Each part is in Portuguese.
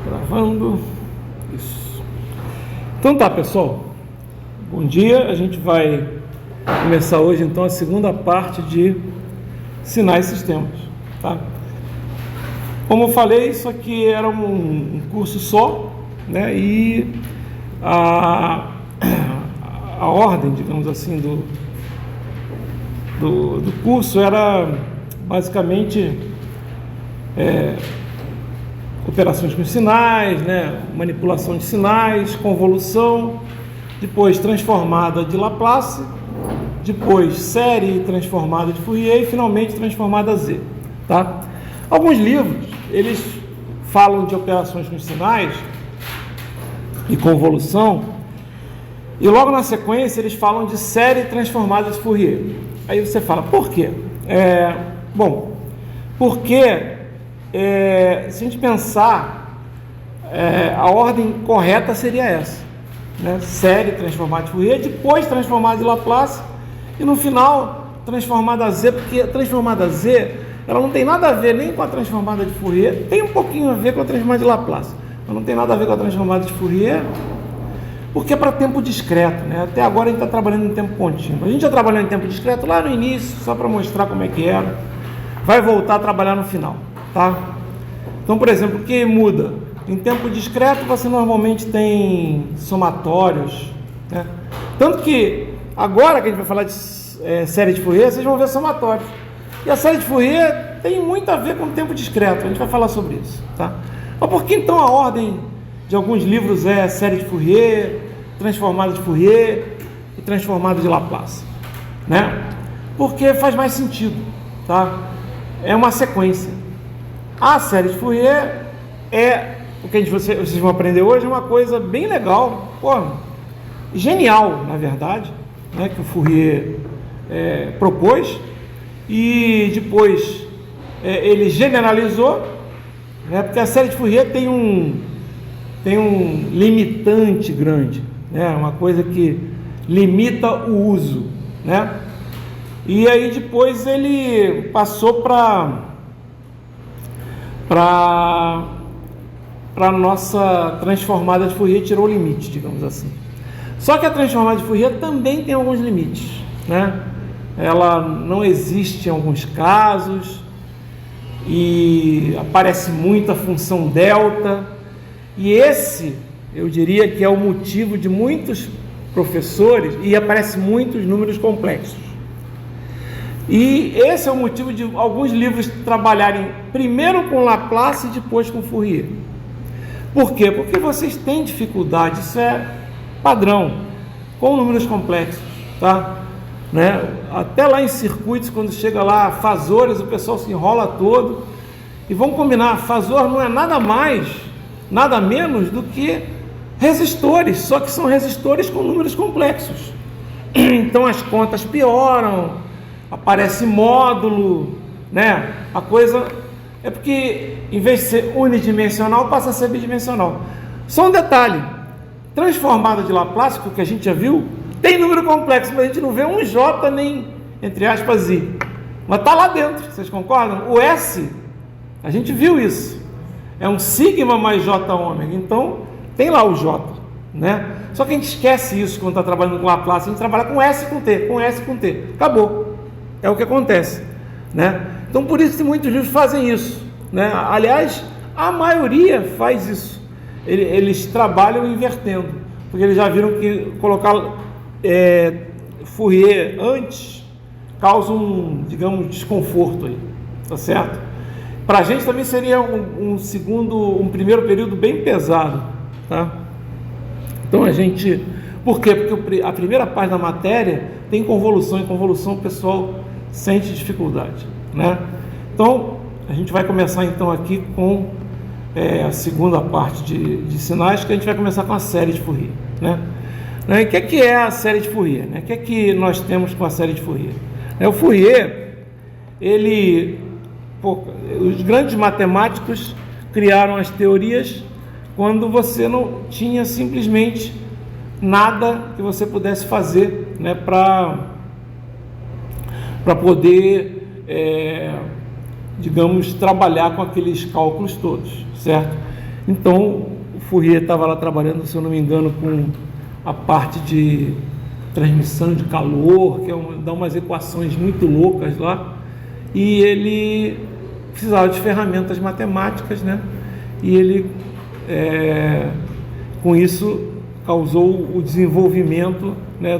Gravando. Isso. Então tá, pessoal. Bom dia. A gente vai começar hoje então a segunda parte de sinais e sistemas, tá? Como eu falei, isso aqui era um curso só, né? E a ordem, digamos assim, do curso era basicamente operações com sinais, né? Manipulação de sinais, convolução, depois transformada de Laplace, depois série transformada de Fourier e finalmente transformada Z, tá? Alguns livros, eles falam de operações com sinais e convolução e logo na sequência eles falam de série transformada de Fourier. Aí você fala, por quê? Porque se a gente pensar, a ordem correta seria essa, né? Série transformada de Fourier, depois transformada de Laplace e no final transformada Z, porque a transformada Z ela não tem nada a ver nem com a transformada de Fourier, tem um pouquinho a ver com a transformada de Laplace, mas não tem nada a ver com a transformada de Fourier, porque é para tempo discreto, né? Até agora a gente está trabalhando em tempo contínuo. A gente já trabalhou em tempo discreto lá no início, só para mostrar como é que era. Vai voltar a trabalhar no final, tá? Então, por exemplo, o que muda? Em tempo discreto você normalmente tem somatórios, né? Tanto que agora que a gente vai falar de série de Fourier, vocês vão ver somatórios. E a série de Fourier tem muito a ver com o tempo discreto, a gente vai falar sobre isso, tá? Mas por que então a ordem de alguns livros é série de Fourier, transformada de Fourier e transformada de Laplace, né? Porque faz mais sentido, tá? É uma sequência. A série de Fourier o que vocês vão aprender hoje, é uma coisa bem legal, genial, na verdade, né, que o Fourier propôs e depois ele generalizou, né, porque a série de Fourier tem um limitante grande, né, uma coisa que limita o uso, né? E aí depois ele passou para a nossa transformada de Fourier, tirou o limite, digamos assim. Só que a transformada de Fourier também tem alguns limites, né? Ela não existe em alguns casos e aparece muito a função delta, e esse eu diria que é o motivo de muitos professores, e aparece muitos números complexos. E esse é o motivo de alguns livros trabalharem primeiro com Laplace e depois com Fourier. Por quê? Porque vocês têm dificuldade, isso é padrão, com números complexos, tá? Né? Até lá em circuitos, quando chega lá fasores, o pessoal se enrola todo. E vamos combinar, fasor não é nada mais, nada menos do que resistores, só que são resistores com números complexos. Então as contas pioram, aparece módulo, né? A coisa é porque em vez de ser unidimensional passa a ser bidimensional. Só um detalhe, transformada de Laplace, que a gente já viu, tem número complexo, mas a gente não vê um J nem, entre aspas, I, mas está lá dentro, vocês concordam? O S, a gente viu isso, é um sigma mais J ômega, então tem lá o J, né? Só que a gente esquece isso quando está trabalhando com Laplace, a gente trabalha com S com T, com S com T, acabou, é o que acontece, né? Então por isso que muitos livros fazem isso, né? Aliás, a maioria faz isso, eles trabalham invertendo, porque eles já viram que colocar Fourier antes causa digamos, desconforto aí, tá certo? Para a gente também seria um primeiro período bem pesado, tá? Então por quê? Porque a primeira parte da matéria tem convolução, e convolução o pessoal sente dificuldade, né? Então a gente vai começar então aqui com a segunda parte de sinais, que a gente vai começar com a série de Fourier, né? O que é a série de Fourier? O que é que nós temos com a série de Fourier? O Fourier, os grandes matemáticos criaram as teorias quando você não tinha simplesmente nada que você pudesse fazer, né, para poder, digamos, trabalhar com aqueles cálculos todos, certo? Então, o Fourier estava lá trabalhando, se eu não me engano, com a parte de transmissão de calor, que dá umas equações muito loucas lá, e ele precisava de ferramentas matemáticas, né? E ele, com isso, causou o desenvolvimento, né,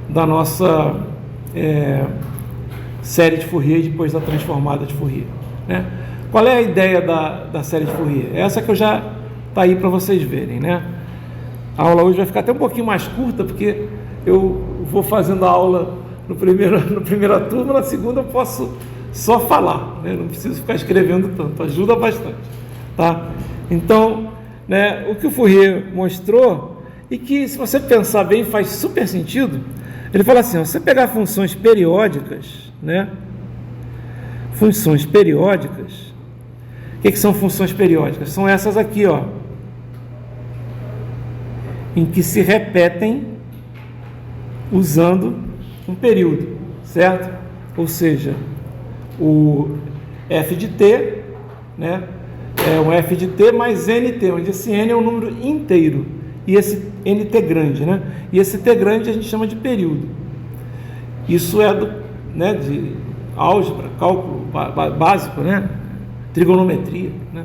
da nossa série de Fourier, depois da transformada de Fourier, né? Qual é a ideia da série de Fourier? Essa que eu já está aí para vocês verem, né? A aula hoje vai ficar até um pouquinho mais curta, porque eu vou fazendo a aula na primeira turma, na segunda eu posso só falar, né? Não preciso ficar escrevendo tanto, ajuda bastante, tá? Então, né, o que o Fourier mostrou, e que se você pensar bem faz super sentido, ele fala assim, ó, você pegar funções periódicas, né? Funções periódicas, o que são funções periódicas? São essas aqui, ó, em que se repetem usando um período, certo? Ou seja, o f de t, né, é um f de t mais nt, onde esse n é um número inteiro, e esse nt grande, né? E esse t grande a gente chama de período. Isso é de álgebra, cálculo básico, né? Trigonometria, né?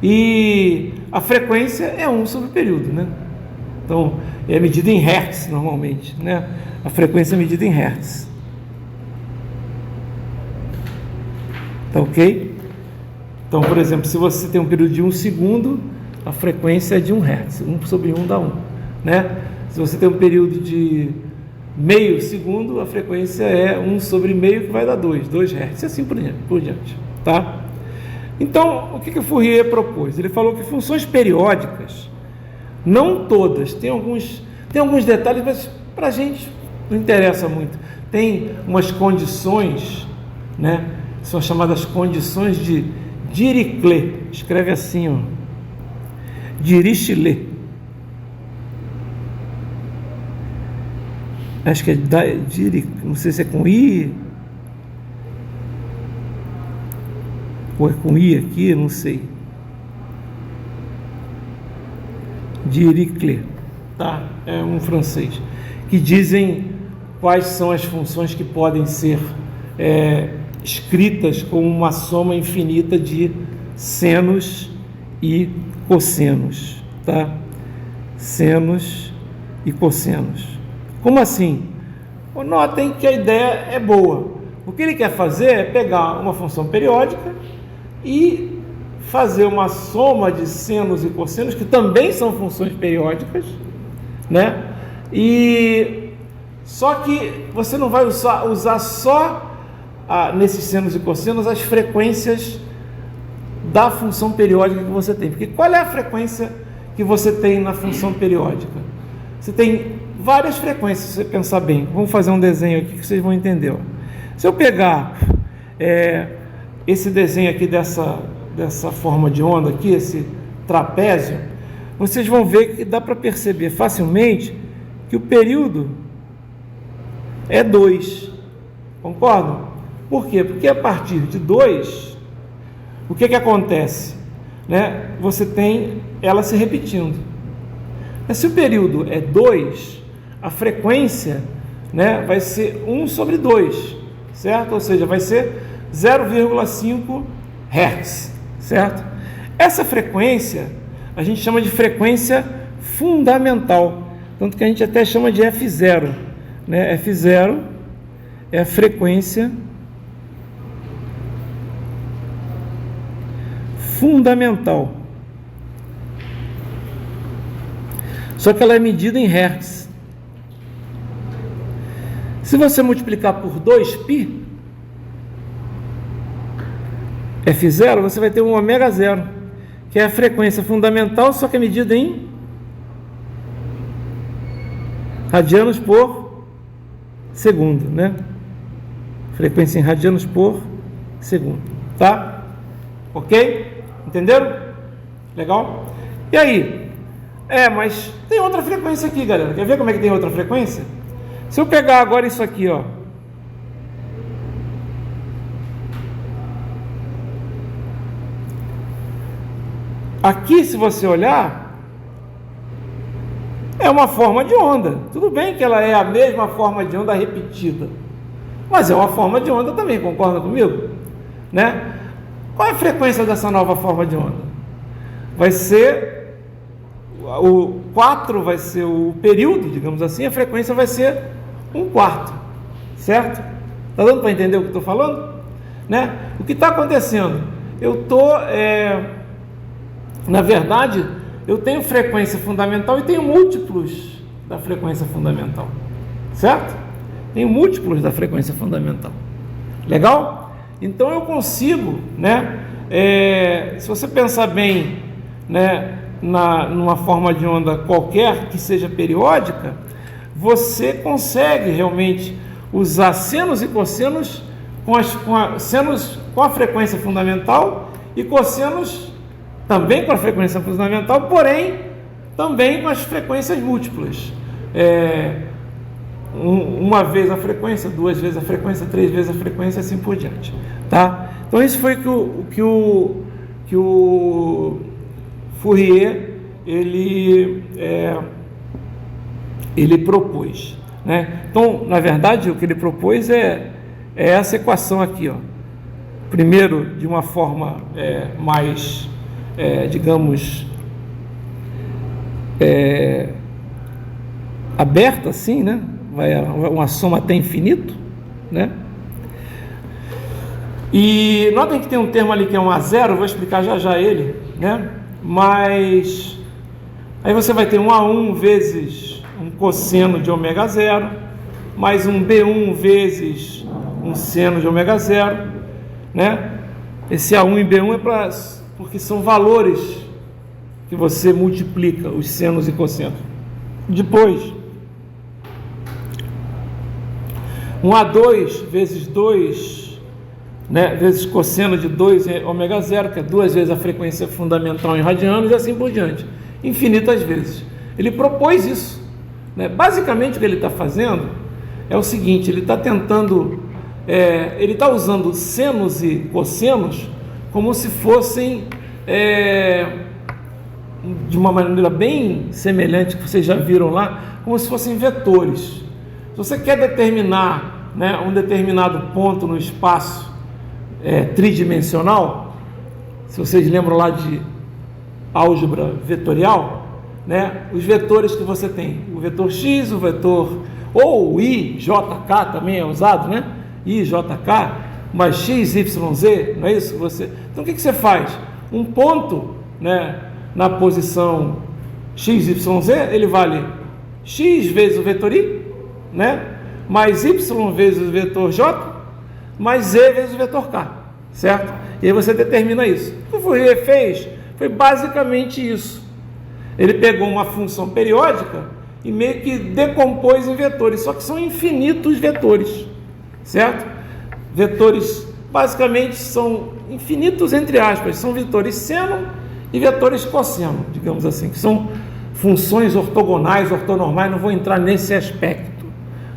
E a frequência é 1 sobre o período, né? Então, é medida em hertz normalmente, né? A frequência é medida em hertz. Tá ok? Então, por exemplo, se você tem um período de 1 segundo, a frequência é de 1 hertz. 1 sobre 1 dá 1, né? Se você tem um período de meio segundo, a frequência é 1 sobre meio, que vai dar 2 hertz, e assim por diante, tá? Então, o que o Fourier propôs? Ele falou que funções periódicas, não todas, tem alguns detalhes, mas para a gente não interessa muito. Tem umas condições, né? São chamadas condições de Dirichlet. Escreve assim, ó, Dirichlet. Acho que é não sei se é com I ou é com I aqui, não sei. Dirichlet, tá? É um francês, que dizem quais são as funções que podem ser escritas como uma soma infinita de senos e cossenos, tá? Senos e cossenos. Como assim? Notem que a ideia é boa. O que ele quer fazer é pegar uma função periódica e fazer uma soma de senos e cossenos, que também são funções periódicas, né? E só que você não vai usar só nesses senos e cossenos as frequências da função periódica que você tem. Porque qual é a frequência que você tem na função periódica? Você tem várias frequências, se você pensar bem. Vamos fazer um desenho aqui que vocês vão entender, ó. Se eu pegar esse desenho aqui dessa forma de onda aqui, esse trapézio, vocês vão ver que dá para perceber facilmente que o período é 2. Concordam? Por quê? Porque a partir de 2, o que acontece? Né? Você tem ela se repetindo. Mas se o período é 2, a frequência, né, vai ser 1 sobre 2, certo? Ou seja, vai ser 0,5 Hz, certo? Essa frequência a gente chama de frequência fundamental, tanto que a gente até chama de F0, né? F0 é a frequência fundamental, só que ela é medida em Hertz. Se você multiplicar por 2π, F0, você vai ter um ômega 0, que é a frequência fundamental, só que é medida em radianos por segundo, né? Frequência em radianos por segundo, tá? Ok? Entenderam? Legal? E aí? Mas tem outra frequência aqui, galera. Quer ver como é que tem outra frequência? Se eu pegar agora isso aqui, ó, aqui, se você olhar, é uma forma de onda. Tudo bem que ela é a mesma forma de onda repetida, mas é uma forma de onda também, concorda comigo? Né? Qual é a frequência dessa nova forma de onda? Vai ser o 4, vai ser o período, digamos assim, a frequência vai ser 1/4, certo? Está dando para entender o que estou falando? Né? O que está acontecendo? Eu estou, na verdade, eu tenho frequência fundamental e tenho múltiplos da frequência fundamental, certo? Tenho múltiplos da frequência fundamental. Legal? Então eu consigo, né? Se você pensar bem, né, numa forma de onda qualquer que seja periódica, você consegue realmente usar senos e cossenos senos com a frequência fundamental e cossenos também com a frequência fundamental, porém também com as frequências múltiplas. Uma vez a frequência, 2 vezes a frequência, 3 vezes a frequência, assim por diante. Tá? Então isso foi que o Fourier ele propôs, né? Então, na verdade, o que ele propôs é essa equação aqui, ó. Primeiro, de uma forma mais, digamos, aberta, assim, né? Vai uma soma até infinito, né? E notem que tem um termo ali que é um A0, vou explicar já ele, né? Mas aí você vai ter um A1 vezes um cosseno de ômega 0, mais um B1 vezes um seno de ômega 0, né? Esse A1 e B1 porque são valores que você multiplica os senos e cossenos. Depois, um A2 vezes 2, né, vezes cosseno de 2 ômega 0, que é 2 vezes a frequência fundamental em radianos, e assim por diante, infinitas vezes. Ele propôs isso, né? Basicamente o que ele está fazendo é o seguinte: ele está tentando, ele está usando senos e cossenos como se fossem, de uma maneira bem semelhante que vocês já viram lá, como se fossem vetores. Se você quer determinar, né, um determinado ponto no espaço tridimensional, se vocês lembram lá de álgebra vetorial, né, os vetores que você tem, o vetor x, o vetor, ou o i, jk também é usado, né, i, jk, mais x, y, z, não é isso? Então o que você faz? Um ponto, né, na posição x, y, z, ele vale x vezes o vetor i, né, mais y vezes o vetor j, mais z vezes o vetor k, certo? E aí você determina isso. O que o Fourier fez foi basicamente isso. Ele pegou uma função periódica e meio que decompôs em vetores, só que são infinitos vetores, certo? Vetores basicamente são infinitos, entre aspas, são vetores seno e vetores cosseno, digamos assim, que são funções ortogonais, ortonormais. Não vou entrar nesse aspecto,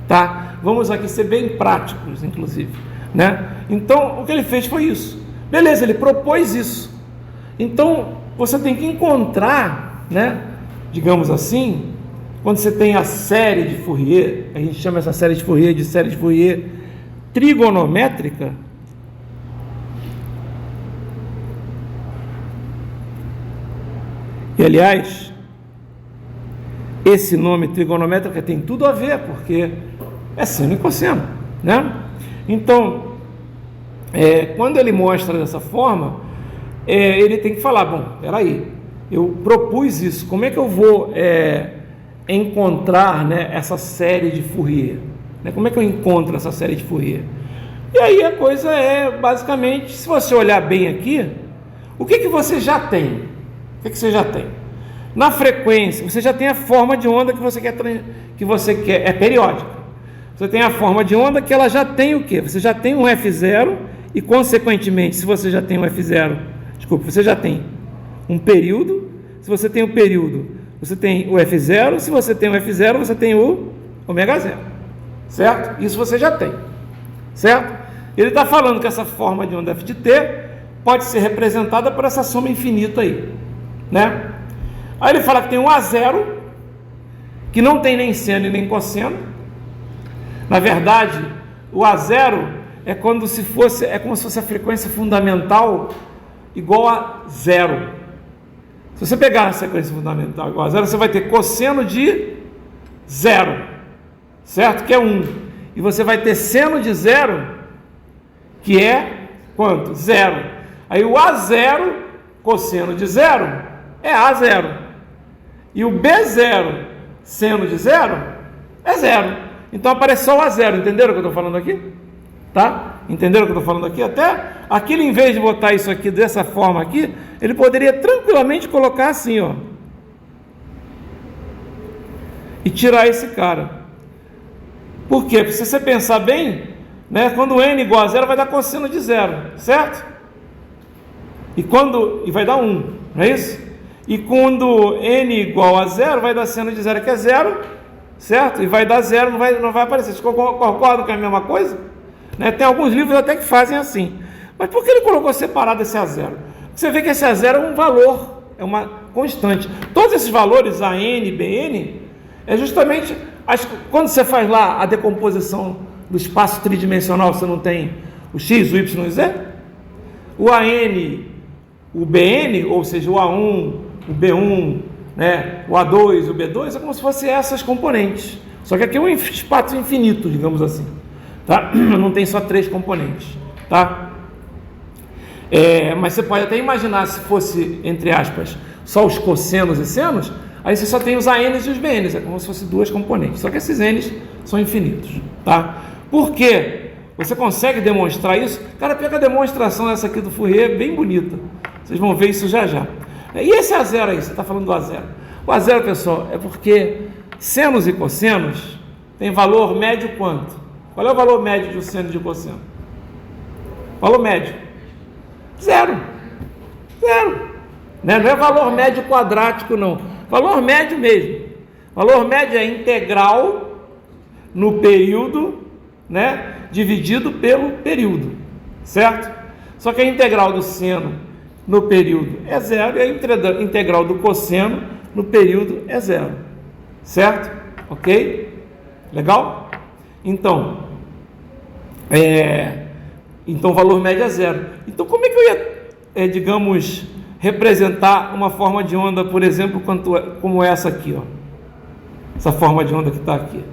tá? Vamos aqui ser bem práticos, inclusive, né? Então, o que ele fez foi isso. Beleza, ele propôs isso. Então, você tem que encontrar, né, digamos assim, quando você tem a série de Fourier, a gente chama essa série de Fourier trigonométrica, e aliás, esse nome trigonométrica tem tudo a ver, porque é seno e cosseno, né? Então, quando ele mostra dessa forma, ele tem que falar, bom, peraí, eu propus isso, como é que eu vou encontrar, né, essa série de Fourier? Né? Como é que eu encontro essa série de Fourier? E aí a coisa basicamente, se você olhar bem aqui, o que você já tem? O que você já tem? Na frequência, você já tem a forma de onda que você quer, é periódica. Você tem a forma de onda que ela já tem o quê? Você já tem um F0 e, consequentemente, se você já tem um F0, você já tem um período. Se você tem um período, você tem o F0. Se você tem o F0, você tem o ômega 0, certo? Isso você já tem, certo? Ele está falando que essa forma de onda f de t pode ser representada por essa soma infinita aí, né? Aí ele fala que tem um A0, que não tem nem seno e nem cosseno. Na verdade, o A0 é como se fosse a frequência fundamental igual a zero. Se você pegar a sequência fundamental igual a zero, você vai ter cosseno de zero, certo? Que é 1. E você vai ter seno de zero, que é quanto? Zero. Aí o A0, cosseno de zero, é A0. E o B0, seno de zero, é zero. Então aparece só o A0. Entenderam o que eu estou falando aqui? Tá? Entenderam o que eu estou falando aqui? Até aqui, em vez de botar isso aqui dessa forma aqui, ele poderia tranquilamente colocar assim, ó, e tirar esse cara. Por quê? Porque se você pensar bem, né, quando n igual a zero vai dar cosseno de zero, certo? E vai dar 1, não é isso? E quando n igual a zero vai dar seno de zero, que é zero, certo? E vai dar zero, não vai aparecer. Vocês concordam que é a mesma coisa? Né? Tem alguns livros até que fazem assim. Mas por que ele colocou separado esse A0? Você vê que esse A0 é um valor, é uma constante. Todos esses valores, AN, BN, é justamente quando você faz lá a decomposição do espaço tridimensional, você não tem o X, o Y e o Z? O AN, o BN, ou seja, o A1, o B1, né, o A2, o B2, é como se fossem essas componentes. Só que aqui é um espaço infinito, digamos assim. Tá? Não tem só 3 componentes. Tá? Mas você pode até imaginar se fosse, entre aspas, só os cossenos e senos, aí você só tem os ANs e os BNs, é como se fossem 2 componentes. Só que esses Ns são infinitos. Tá? Por quê? Você consegue demonstrar isso? Cara, pega a demonstração essa aqui do Fourier, bem bonita. Vocês vão ver isso já já. E esse A0 aí? Você está falando do A0. O A0, pessoal, é porque senos e cossenos têm valor médio quanto? Qual é o valor médio de um seno e de um cosseno? Valor médio. Zero. Né? Não é valor médio quadrático, não. Valor médio mesmo. Valor médio é integral no período, né, dividido pelo período. Certo? Só que a integral do seno no período é zero e a integral do cosseno no período é zero. Certo? Ok? Legal? Então, o valor médio é zero. Então, como é que eu ia, digamos, representar uma forma de onda, por exemplo, como essa aqui, ó? Essa forma de onda que está aqui,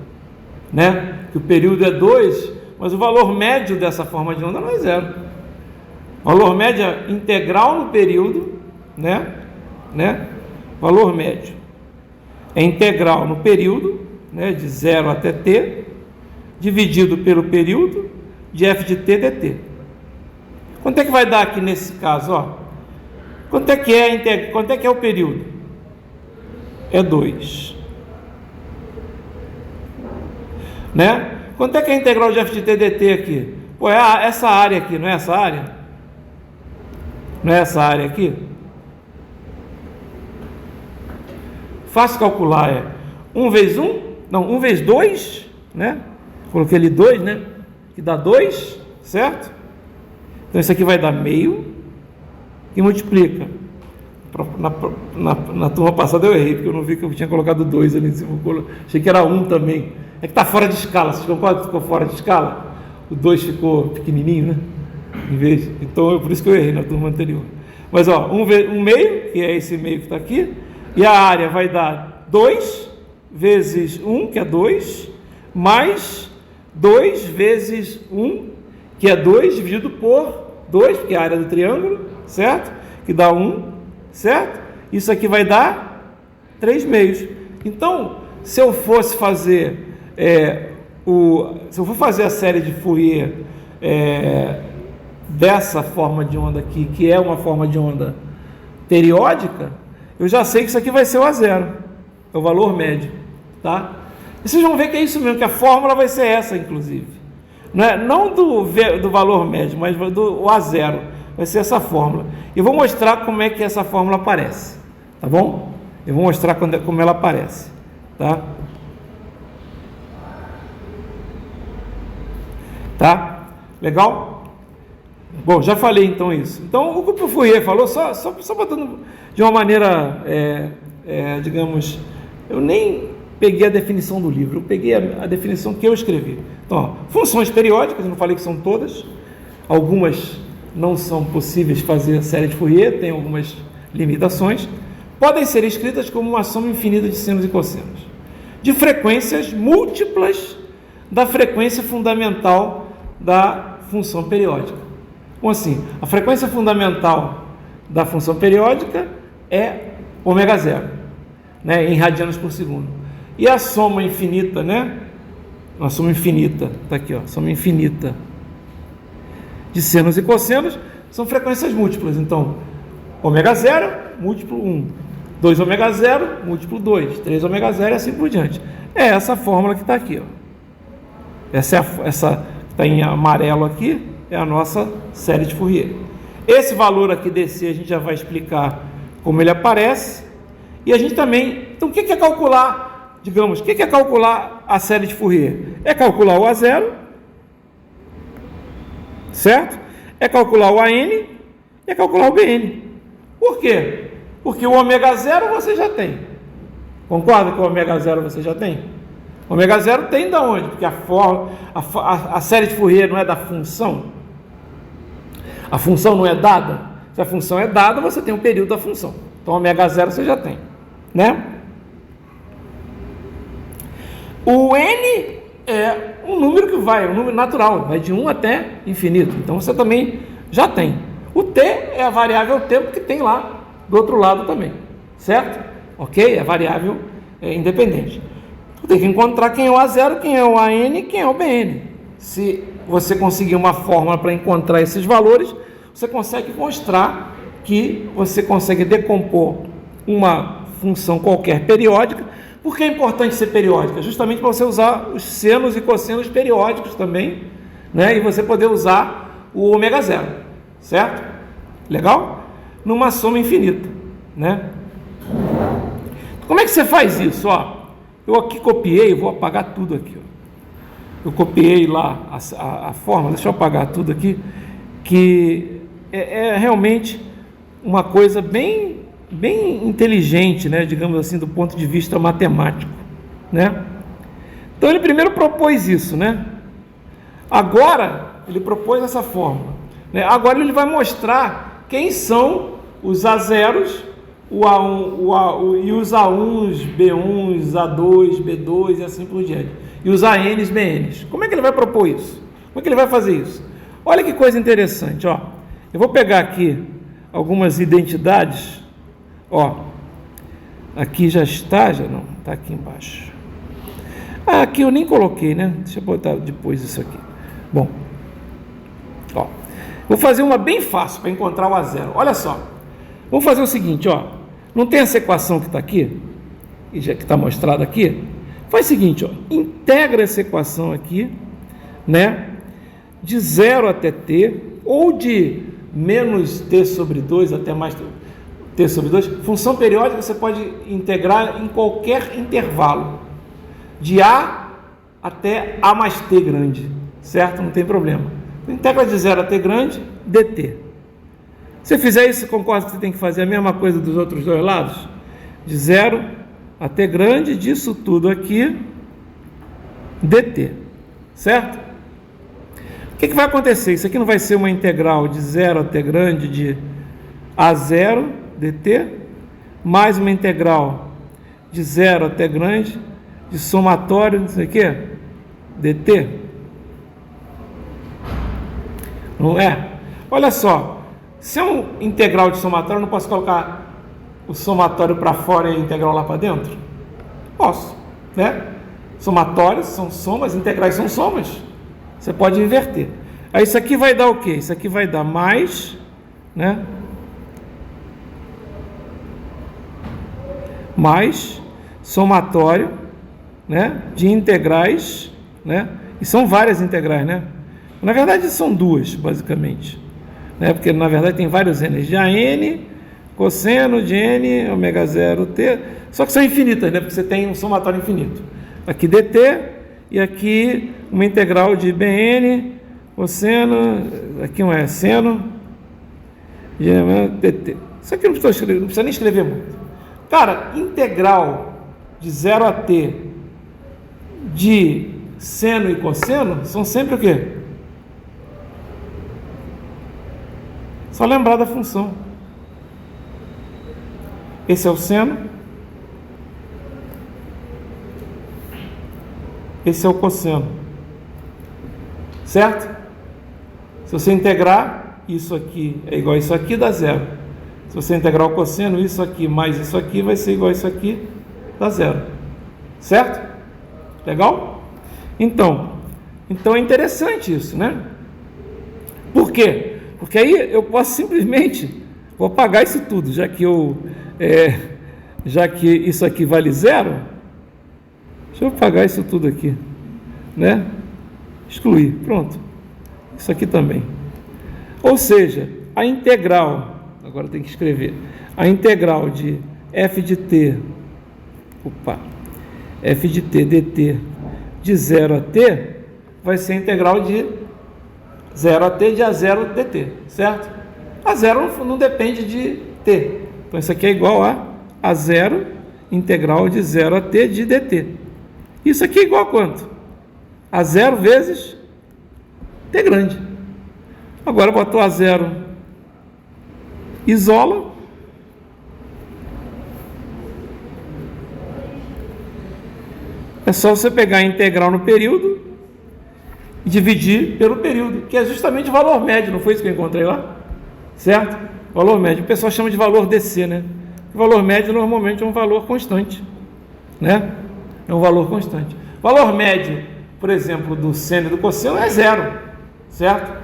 né? Que o período é 2, mas o valor médio dessa forma de onda não é zero. O valor médio é integral no período, né? Valor médio é integral no período, né? De 0 até t, dividido pelo período de f de t dt. Quanto é que vai dar aqui nesse caso? Ó? Quanto é que é o período? É 2. Né? Quanto é que é a integral de f de t dt aqui? Pô, é essa área aqui, não é essa área? Não é essa área aqui? Fácil calcular, 1 vezes 1? Não, 1 vezes 2, né? Coloquei ali 2, né? Que dá 2, certo? Então isso aqui vai dar meio e multiplica. Na turma passada eu errei, porque eu não vi que eu tinha colocado 2 ali em cima. Achei que era 1 também. É que está fora de escala. Vocês concordam que ficou fora de escala? O 2 ficou pequenininho, né? Então é por isso que eu errei na turma anterior. Mas ó, 1 meio, que é esse meio que está aqui, e a área vai dar 2 vezes 1, que é 2, mais 2 vezes 1, que é 2, dividido por 2, porque é a área do triângulo, certo? Que dá 1, certo? Isso aqui vai dar 3 meios. Então, se eu fosse fazer se eu for fazer a série de Fourier dessa forma de onda aqui, que é uma forma de onda periódica, eu já sei que isso aqui vai ser o A0, é o valor médio, tá? E vocês vão ver que é isso mesmo, que a fórmula vai ser essa, inclusive. Não do valor médio, mas do A0, vai ser essa fórmula. E eu vou mostrar como é que essa fórmula aparece, tá bom? Eu vou mostrar como ela aparece, tá? Tá? Legal? Bom, já falei então isso. Então, o que o Fourier falou, só botando de uma maneira, digamos, eu nem peguei a definição do livro, eu peguei a definição que eu escrevi. Então, ó, funções periódicas, eu não falei que são todas, algumas não são possíveis fazer a série de Fourier, tem algumas limitações, podem ser escritas como uma soma infinita de sinos e cossenos, de frequências múltiplas da frequência fundamental da função periódica. Como assim? A frequência fundamental da função periódica é ômega zero, né, em radianos por segundo. E a soma infinita, né? A soma infinita, está aqui, ó, soma infinita de senos e cossenos são frequências múltiplas. Então, ômega zero, múltiplo 1, 2 ômega zero, múltiplo 2, 3 ômega zero e assim por diante. É essa fórmula que está aqui, ó. Essa que está em amarelo aqui é a nossa série de Fourier. Esse valor aqui desse a gente já vai explicar como ele aparece. E a gente também... Então, o que é calcular, digamos, o que é calcular a série de Fourier? É calcular o A0, certo? É calcular o AN e é calcular o BN. Por quê? Porque o ômega zero você já tem. Concorda que o ômega zero você já tem? O ômega zero tem da onde? Porque a série de Fourier não é da função. A função não é dada. Se a função é dada, você tem um período da função. Então, ômega zero você já tem, né? O N é um número que vai, um número natural, vai de 1 até infinito. Então, você também já tem. O T é a variável tempo que tem lá do outro lado também, certo? Ok? É variável independente. Tem que encontrar quem é o A0, quem é o AN e quem é o BN. Se você conseguir uma fórmula para encontrar esses valores, você consegue mostrar que você consegue decompor uma função qualquer periódica. Por que é importante ser periódica? Justamente para você usar os senos e cossenos periódicos também, né? E você poder usar o ômega zero, certo? Legal? Numa soma infinita, né? Como é que você faz isso? Ó, eu aqui copiei, vou apagar tudo aqui, ó. Eu copiei lá a fórmula, deixa eu apagar tudo aqui, que é realmente uma coisa bem inteligente, né, digamos assim, do ponto de vista matemático, né? Então ele primeiro propôs isso, né? Agora ele propôs essa fórmula, né? Agora ele vai mostrar quem são os A0s, o A1, e os A1s, B1s, A2, B2 e assim por diante. E os ANs, BNs. Como é que ele vai propor isso? Como é que ele vai fazer isso? Olha que coisa interessante, ó. Eu vou pegar aqui algumas identidades, ó. Aqui já está, já não, está aqui embaixo. Ah, aqui eu nem coloquei, né? Deixa eu botar depois isso aqui. Bom, ó. Vou fazer uma bem fácil para encontrar o A0. Olha só. Vamos fazer o seguinte, ó. Não tem essa equação que está aqui? Que está mostrada aqui? Faz o seguinte, ó, integra essa equação aqui, né, de 0 até t, ou de menos t sobre 2 até mais t sobre 2. Função periódica você pode integrar em qualquer intervalo, de a até a mais t grande, certo? Não tem problema. Integra de 0 a t grande, dt. Se você fizer isso, concorda que você tem que fazer a mesma coisa dos outros dois lados? De 0 a t grande disso tudo aqui, dt, certo? O que vai acontecer? Isso aqui não vai ser uma integral de 0 a t grande de a0 dt, mais uma integral de 0 a t grande de somatório, não sei o que, dt? Não é? Olha só, se é um integral de somatório, eu não posso colocar o somatório para fora e a integral lá para dentro? Posso, né? Somatórios são somas, integrais são somas. Você pode inverter. Aí isso aqui vai dar o quê? Isso aqui vai dar mais, né? Mais somatório, né? De integrais, né? E são várias integrais, né? Na verdade são duas, basicamente, né? Porque na verdade tem vários n's de AN, cosseno de n, ômega zero t, só que são infinitas, né? Porque você tem um somatório infinito. Aqui dt e aqui uma integral de bn cosseno, aqui é seno, dt. Isso aqui não precisa nem escrever muito. Cara, integral de 0 a t de seno e cosseno são sempre o quê? Só lembrar da função. Esse é o seno, esse é o cosseno, certo? Se você integrar, isso aqui é igual a isso aqui, dá zero. Se você integrar o cosseno, isso aqui mais isso aqui vai ser igual a isso aqui, dá zero, certo? Legal? Então é interessante isso, né? Por quê? Porque aí eu posso simplesmente, vou apagar isso tudo, já que isso aqui vale zero, deixa eu apagar isso tudo aqui, né? Excluir, pronto. Isso aqui também. Ou seja, a integral, agora tem que escrever, a integral de f de t dt de 0 a t vai ser a integral de 0 a t de a0 dt, certo? A0 não depende de t. Então isso aqui é igual a 0 integral de 0 a t de dt. Isso aqui é igual a quanto? A 0 vezes t grande. Agora botou a 0, isola. É só você pegar a integral no período e dividir pelo período, que é justamente o valor médio, não foi isso que eu encontrei lá? Certo? Valor médio. O pessoal chama de valor DC, né? O valor médio normalmente é um valor constante, né? É um valor constante. Valor médio, por exemplo, do seno e do cosseno é zero, certo?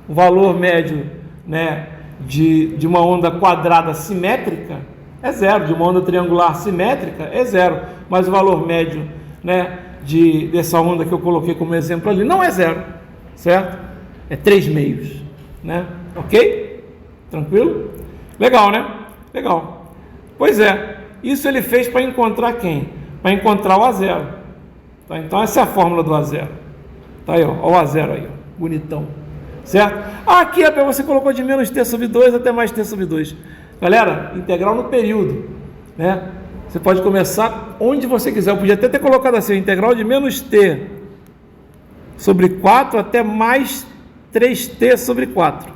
O valor médio, né, de uma onda quadrada simétrica é zero, de uma onda triangular simétrica é zero, mas o valor médio, né, dessa onda que eu coloquei como exemplo ali não é zero, certo? É 3 meios, né? Ok? Tranquilo? Legal, né? Legal. Pois é, isso ele fez para encontrar quem? Para encontrar o A0. Tá? Então essa é a fórmula do A0. Tá aí, ó, o A0 aí, ó, bonitão. Certo? Aqui você colocou de menos t sobre 2 até mais t sobre 2. Galera, integral no período, né? Você pode começar onde você quiser. Eu podia até ter colocado assim, integral de menos t sobre 4 até mais 3t sobre 4.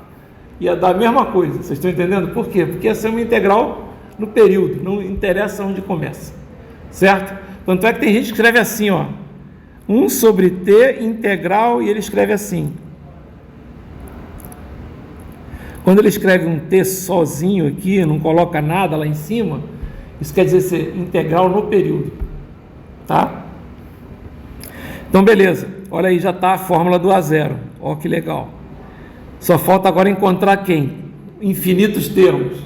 Ia dar a mesma coisa, vocês estão entendendo? Por quê? Porque essa é uma integral no período, não interessa onde começa, certo? Tanto é que tem gente que escreve assim, ó, 1 sobre t integral, e ele escreve assim. Quando ele escreve um t sozinho aqui, não coloca nada lá em cima, isso quer dizer ser integral no período, tá? Então, beleza. Olha aí, já está a fórmula do A0. Ó, que legal. Só falta agora encontrar quem? Infinitos termos.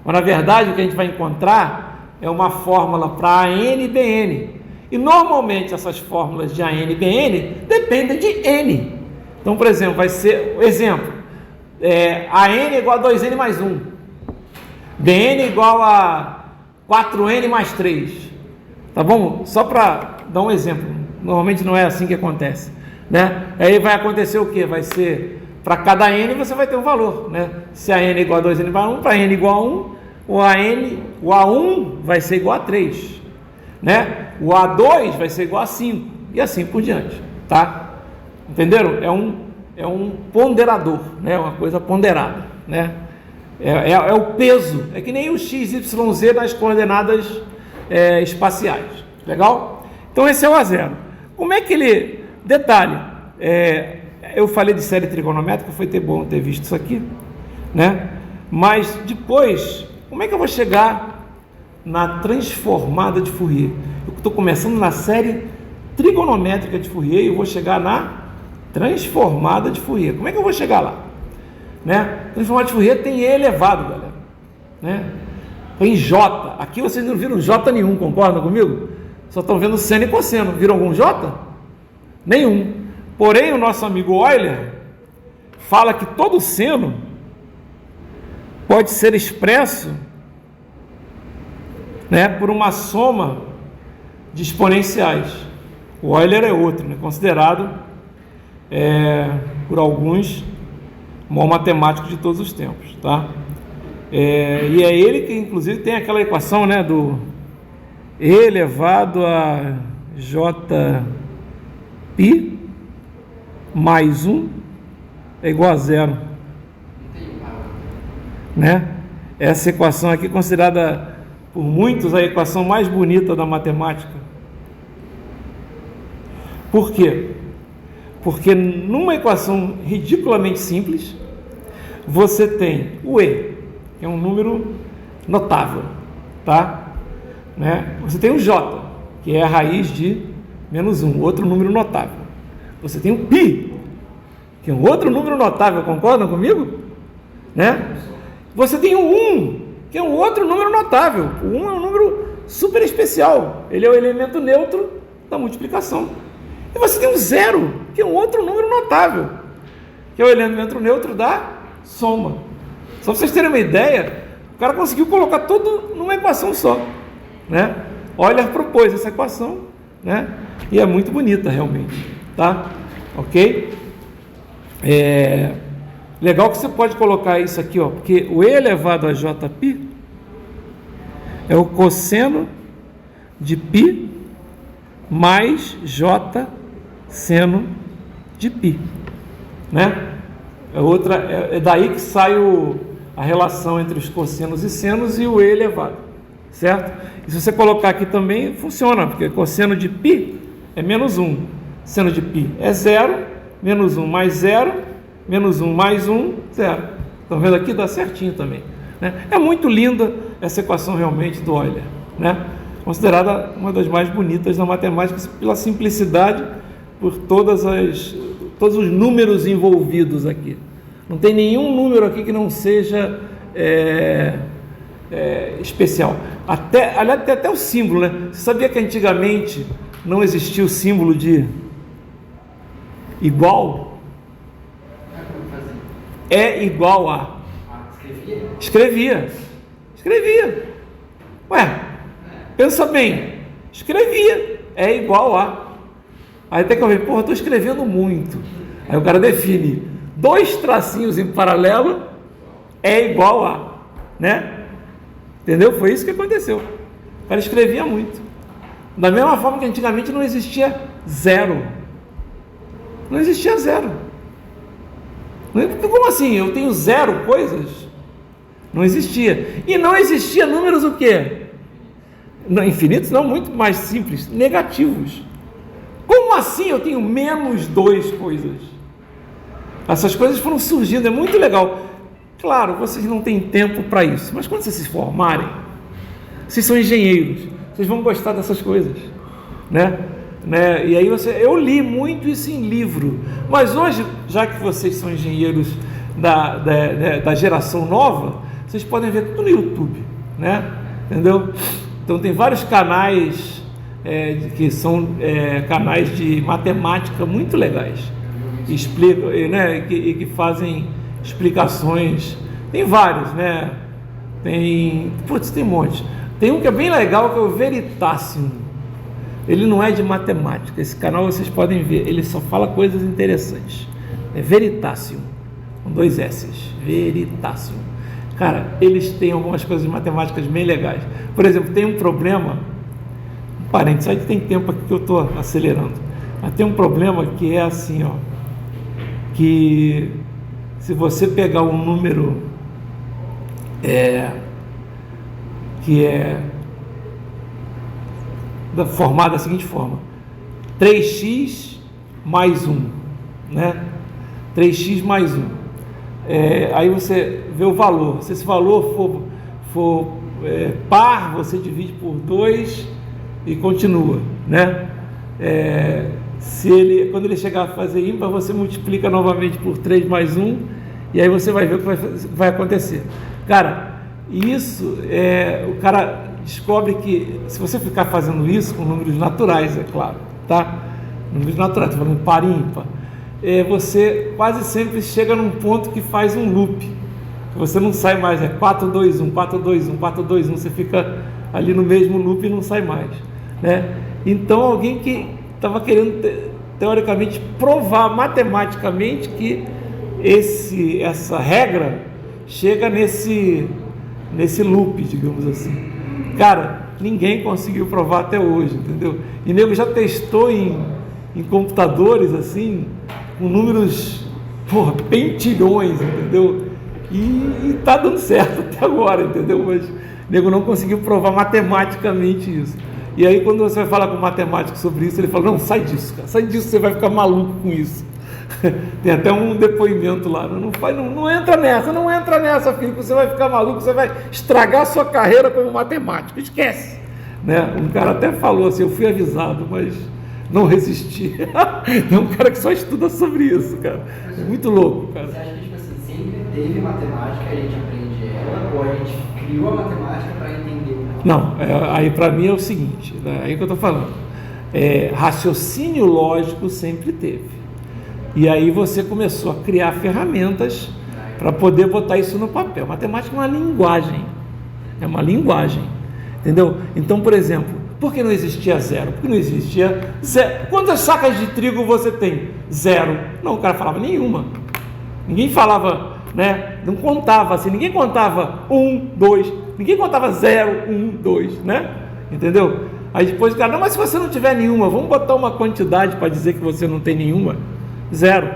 Mas, na verdade, o que a gente vai encontrar é uma fórmula para AN e BN. E, normalmente, essas fórmulas de AN e BN dependem de N. Então, por exemplo, vai ser... Exemplo. AN é igual a 2N mais 1. BN é igual a 4N mais 3. Tá bom? Só para dar um exemplo. Normalmente não é assim que acontece, né? Aí vai acontecer o quê? Vai ser, para cada N você vai ter um valor, né? Se a N é igual a 2N mais 1, para N igual a 1, o A1 vai ser igual a 3, né? O A2 vai ser igual a 5, e assim por diante, tá? Entenderam? É um ponderador, né? Uma coisa ponderada, né? É o peso, é que nem o x, y, z nas coordenadas espaciais, legal? Então esse é o A0. Como é que ele... Detalhe, eu falei de série trigonométrica, foi bom ter visto isso aqui, né? Mas depois, como é que eu vou chegar na transformada de Fourier? Eu estou começando na série trigonométrica de Fourier e eu vou chegar na transformada de Fourier. Como é que eu vou chegar lá? Né? Transformada de Fourier tem E elevado, galera, né? Tem J. Aqui vocês não viram J nenhum, concordam comigo? Só estão vendo seno e cosseno. Viram algum J? Nenhum. Porém, o nosso amigo Euler fala que todo seno pode ser expresso, né, por uma soma de exponenciais. O Euler é outro, né, considerado por alguns, o maior matemático de todos os tempos, tá? E é ele que, inclusive, tem aquela equação, né, do E elevado a J π mais 1 é igual a zero, né? Essa equação aqui é considerada por muitos a equação mais bonita da matemática. Por quê? Porque numa equação ridiculamente simples, você tem o E, que é um número notável, tá? Né? Você tem o J, que é a raiz de menos 1, outro número notável. Você tem o π, que é um outro número notável, concordam comigo? Né? Você tem o 1, que é um outro número notável. O 1 é um número super especial, ele é o elemento neutro da multiplicação. E você tem o 0, que é um outro número notável, que é o elemento neutro da soma. Só para vocês terem uma ideia, o cara conseguiu colocar tudo numa equação só, né? Euler propôs essa equação, né? E é muito bonita realmente, tá? Ok? Legal que você pode colocar isso aqui, ó, porque o E elevado a Jπ é o cosseno de π mais J seno de π, né? É daí que sai a relação entre os cossenos e senos e o E elevado, certo? E se você colocar aqui também, funciona, porque cosseno de π é menos 1, seno de π é 0, menos 1 mais 0, menos 1 mais 1, 0. Estão vendo aqui? Dá certinho também, né? É muito linda essa equação realmente do Euler, né? Considerada uma das mais bonitas da matemática pela simplicidade, por todos os números envolvidos aqui. Não tem nenhum número aqui que não seja especial. Aliás, tem até o símbolo, né? Você sabia que antigamente não existia o símbolo de igual? É igual a. Escrevia. Ué, pensa bem. Escrevia. É igual a. Aí até que eu falei, porra, eu estou escrevendo muito. Aí o cara define 2 tracinhos em paralelo é igual a, né? Entendeu? Foi isso que aconteceu. O cara escrevia muito. Da mesma forma que antigamente não existia zero. Não existia zero. Como assim? Eu tenho 0 coisas? Não existia. E não existia números o quê? Não, infinitos não, muito mais simples, negativos. Como assim eu tenho menos 2 coisas? Essas coisas foram surgindo, é muito legal. Claro, vocês não têm tempo para isso, mas quando vocês se formarem, vocês são engenheiros, vocês vão gostar dessas coisas, né? E aí eu li muito isso em livro, mas hoje, já que vocês são engenheiros da geração nova, vocês podem ver tudo no YouTube, né? Entendeu? Então tem vários canais que são canais de matemática muito legais, explicam, né, que fazem explicações. Tem vários, né? Tem um monte. Tem um que é bem legal, que é o Veritasium. Ele não é de matemática. Esse canal vocês podem ver, ele só fala coisas interessantes. É Veritasium, com 2 S's. Veritasium. Cara, eles têm algumas coisas de matemáticas bem legais. Por exemplo, tem um problema, parênteses, aí tem tempo aqui que eu estou acelerando, mas tem um problema que é assim, ó, que se você pegar um número que é formado da seguinte forma: 3x mais 1, né? 3x mais 1. Aí você vê o valor. Se esse valor for par, você divide por 2 e continua, né? Quando ele chegar a fazer ímpar, você multiplica novamente por 3 mais 1, e aí você vai ver o que vai acontecer. Cara, isso o cara descobre que se você ficar fazendo isso com números naturais, é claro, tá? Números naturais, estou falando par e ímpar, você quase sempre chega num ponto que faz um loop, que você não sai mais, 4, 2, 1, 4, 2, 1, 4, 2, 1, você fica ali no mesmo loop e não sai mais, né? Então alguém que estava querendo teoricamente, provar matematicamente que essa regra chega nesse loop, digamos assim. Cara, ninguém conseguiu provar até hoje, entendeu? E nego já testou em computadores, assim, com números, pentilhões, entendeu? E tá dando certo até agora, entendeu? Mas o nego não conseguiu provar matematicamente isso. E aí, quando você vai falar com um matemático sobre isso, ele fala: não, sai disso, cara, sai disso, você vai ficar maluco com isso. Tem até um depoimento lá: não entra nessa, filho, que você vai ficar maluco, você vai estragar a sua carreira como matemático, esquece. Né? Um cara até falou assim: eu fui avisado, mas não resisti. Tem um cara que só estuda sobre isso, cara. É muito louco, cara. Você acha que, tipo assim, sempre teve matemática, a gente aprende ela, ou a gente criou a matemática para entender o matemática? Não, aí para mim é o seguinte, né? Aí que eu estou falando. Raciocínio lógico sempre teve. E aí você começou a criar ferramentas para poder botar isso no papel. Matemática é uma linguagem. É uma linguagem. Entendeu? Então, por exemplo, por que não existia zero? Porque não existia zero. Quantas sacas de trigo você tem? Zero. Não, o cara falava nenhuma. Ninguém falava, né? Não contava assim. Ninguém contava 1, 2. Ninguém contava 0, 1, 2, né? Entendeu? Aí depois o cara: não, mas se você não tiver nenhuma, vamos botar uma quantidade para dizer que você não tem nenhuma. Zero.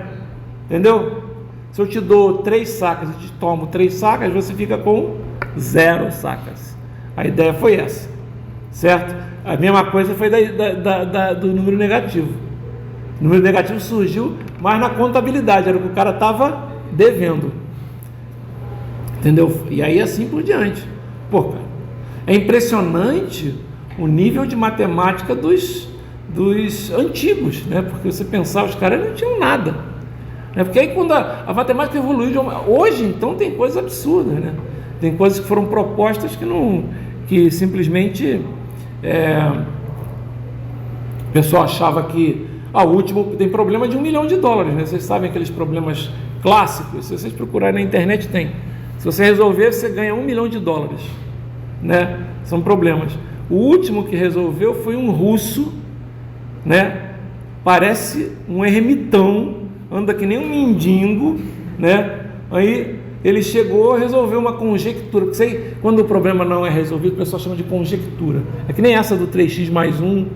Entendeu? Se eu te dou 3 sacas e te tomo 3 sacas, você fica com 0 sacas. A ideia foi essa, certo? A mesma coisa foi do número negativo. O número negativo surgiu mais na contabilidade, era o que o cara estava devendo. Entendeu? E aí assim por diante. Pô, cara, é impressionante o nível de matemática dos antigos, né? Porque você pensava, os caras não tinham nada, né? Porque aí quando a matemática evoluiu, hoje então tem coisas absurdas, né? Tem coisas que foram propostas que simplesmente o pessoal achava que o último tem problema de $1 milhão, né? Vocês sabem aqueles problemas clássicos, se vocês procurarem na internet tem. Se você resolver, você ganha $1 milhão, né? São problemas. O último que resolveu foi um russo, né? Parece um ermitão, anda que nem um mendigo, né? Aí ele chegou a resolver uma conjectura, porque quando o problema não é resolvido, o pessoal chama de conjectura. É que nem essa do 3x mais 1,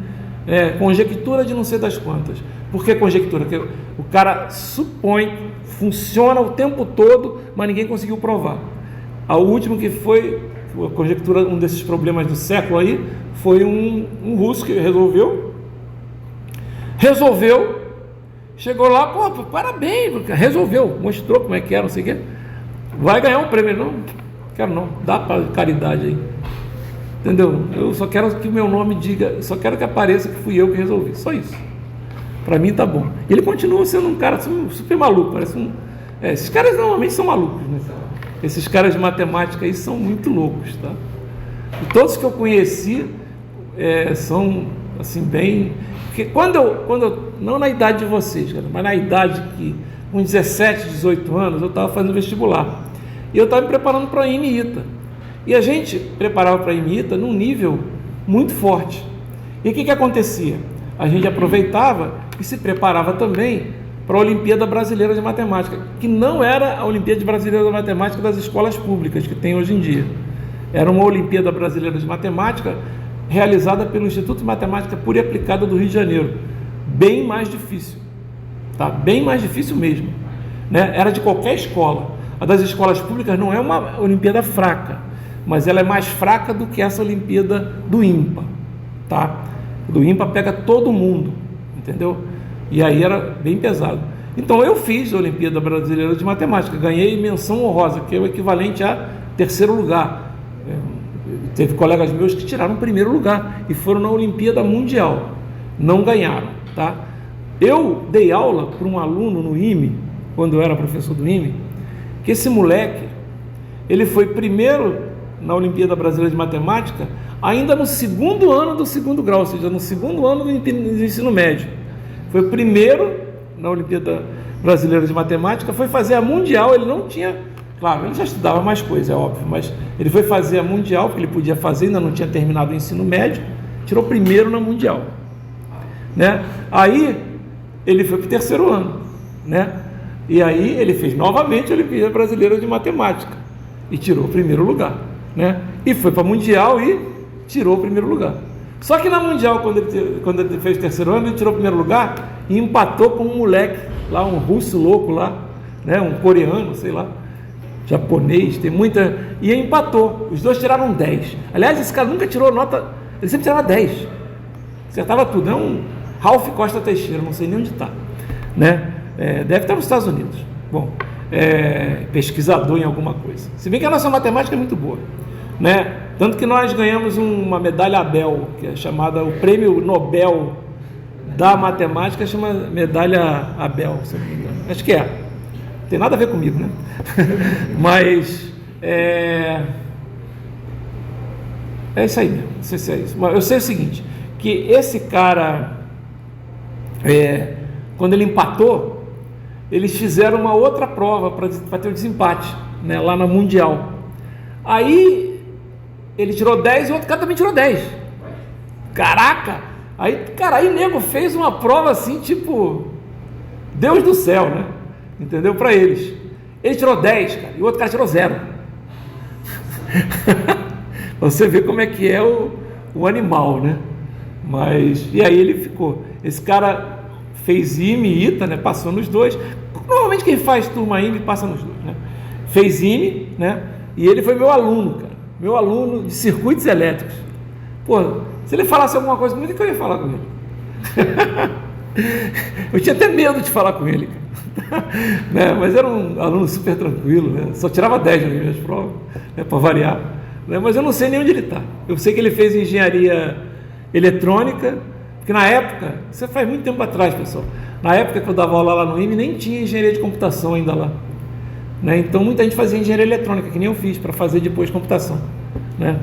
conjectura de não sei das quantas. Por que conjectura? Porque o cara supõe, funciona o tempo todo, mas ninguém conseguiu provar. A última que foi a conjectura, um desses problemas do século aí, foi um russo que resolveu, chegou lá, parabéns, resolveu, mostrou como é que era, não sei o quê, vai ganhar um prêmio. Não, quero não, dá para caridade aí, entendeu? Eu só quero que o meu nome diga, só quero que apareça que fui eu que resolvi, só isso, para mim tá bom. E ele continua sendo um cara super maluco, parece esses caras normalmente são malucos, né? Esses caras de matemática aí são muito loucos, tá? E todos que eu conheci são assim bem... Porque quando eu, não na idade de vocês, cara, mas na idade que, com 17, 18 anos, eu estava fazendo vestibular. E eu estava me preparando para a IMITA. E a gente preparava para a IMITA num nível muito forte. E o que acontecia? A gente aproveitava e se preparava também para a Olimpíada Brasileira de Matemática, que não era a Olimpíada Brasileira de Matemática das escolas públicas que tem hoje em dia. Era uma Olimpíada Brasileira de Matemática realizada pelo Instituto de Matemática Pura e Aplicada do Rio de Janeiro. Bem mais difícil, tá? Bem mais difícil mesmo, né? Era de qualquer escola. A das escolas públicas não é uma Olimpíada fraca, mas ela é mais fraca do que essa Olimpíada do IMPA, tá? Do IMPA pega todo mundo, entendeu? E aí era bem pesado. Então eu fiz a Olimpíada Brasileira de Matemática, ganhei menção honrosa, que é o equivalente a 3º lugar. Teve colegas meus que tiraram o 1º lugar e foram na Olimpíada Mundial, não ganharam, tá? Eu dei aula para um aluno no IME, quando eu era professor do IME, que esse moleque, ele foi primeiro na Olimpíada Brasileira de Matemática, ainda no 2º ano do 2º grau, ou seja, no 2º ano do ensino médio. Foi o primeiro na Olimpíada Brasileira de Matemática, foi fazer a Mundial, ele não tinha... Claro, ele já estudava mais coisa, é óbvio, mas ele foi fazer a Mundial, porque ele podia fazer, ainda não tinha terminado o ensino médio, tirou 1º na Mundial, né? Aí, ele foi para o terceiro ano, né? E aí ele fez novamente a Olimpíada Brasileira de Matemática e tirou o primeiro lugar, né? E foi para a Mundial e tirou o primeiro lugar. Só que na Mundial, quando ele fez o terceiro ano, ele tirou o primeiro lugar e empatou com um moleque lá, um russo louco lá, né? Um coreano, sei lá, japonês, tem muita... E empatou, os dois tiraram 10. Aliás, esse cara nunca tirou nota, ele sempre tirava 10. Acertava tudo, é um Ralph Costa Teixeira, não sei nem onde está, né? Deve estar nos Estados Unidos. Bom, pesquisador em alguma coisa. Se bem que a nossa matemática é muito boa, né? Tanto que nós ganhamos uma medalha Abel, que é chamada o Prêmio Nobel da Matemática, chama medalha Abel, se não me engano. Acho que é. Não tem nada a ver comigo, né? Mas é isso aí mesmo. Não sei se é isso. Mas eu sei o seguinte, que esse cara, quando ele empatou, eles fizeram uma outra prova para ter o desempate, né, lá na Mundial. Aí ele tirou 10 e o outro cara também tirou 10. Caraca! Aí nego fez uma prova assim, tipo, Deus do céu, né? Entendeu? Para eles. Ele tirou 10, cara, e o outro cara tirou 0. Você vê como é que é o animal, né? Mas, e aí ele ficou. Esse cara fez IME e ITA, né? Passou nos dois. Normalmente quem faz turma IME passa nos dois, né? Fez IME, né? E ele foi meu aluno, cara. Meu aluno de circuitos elétricos. Pô, se ele falasse alguma coisa comigo, o que eu ia falar com ele? Eu tinha até medo de falar com ele, cara. Né? Mas era um aluno super tranquilo, né? Só tirava 10 nas minhas provas, né? Para variar. Né? Mas eu não sei nem onde ele está. Eu sei que ele fez engenharia eletrônica, porque na época, isso faz muito tempo atrás, pessoal, na época que eu dava aula lá no IME, nem tinha engenharia de computação ainda lá, né? Então muita gente fazia engenharia eletrônica, que nem eu fiz, para fazer depois computação, né?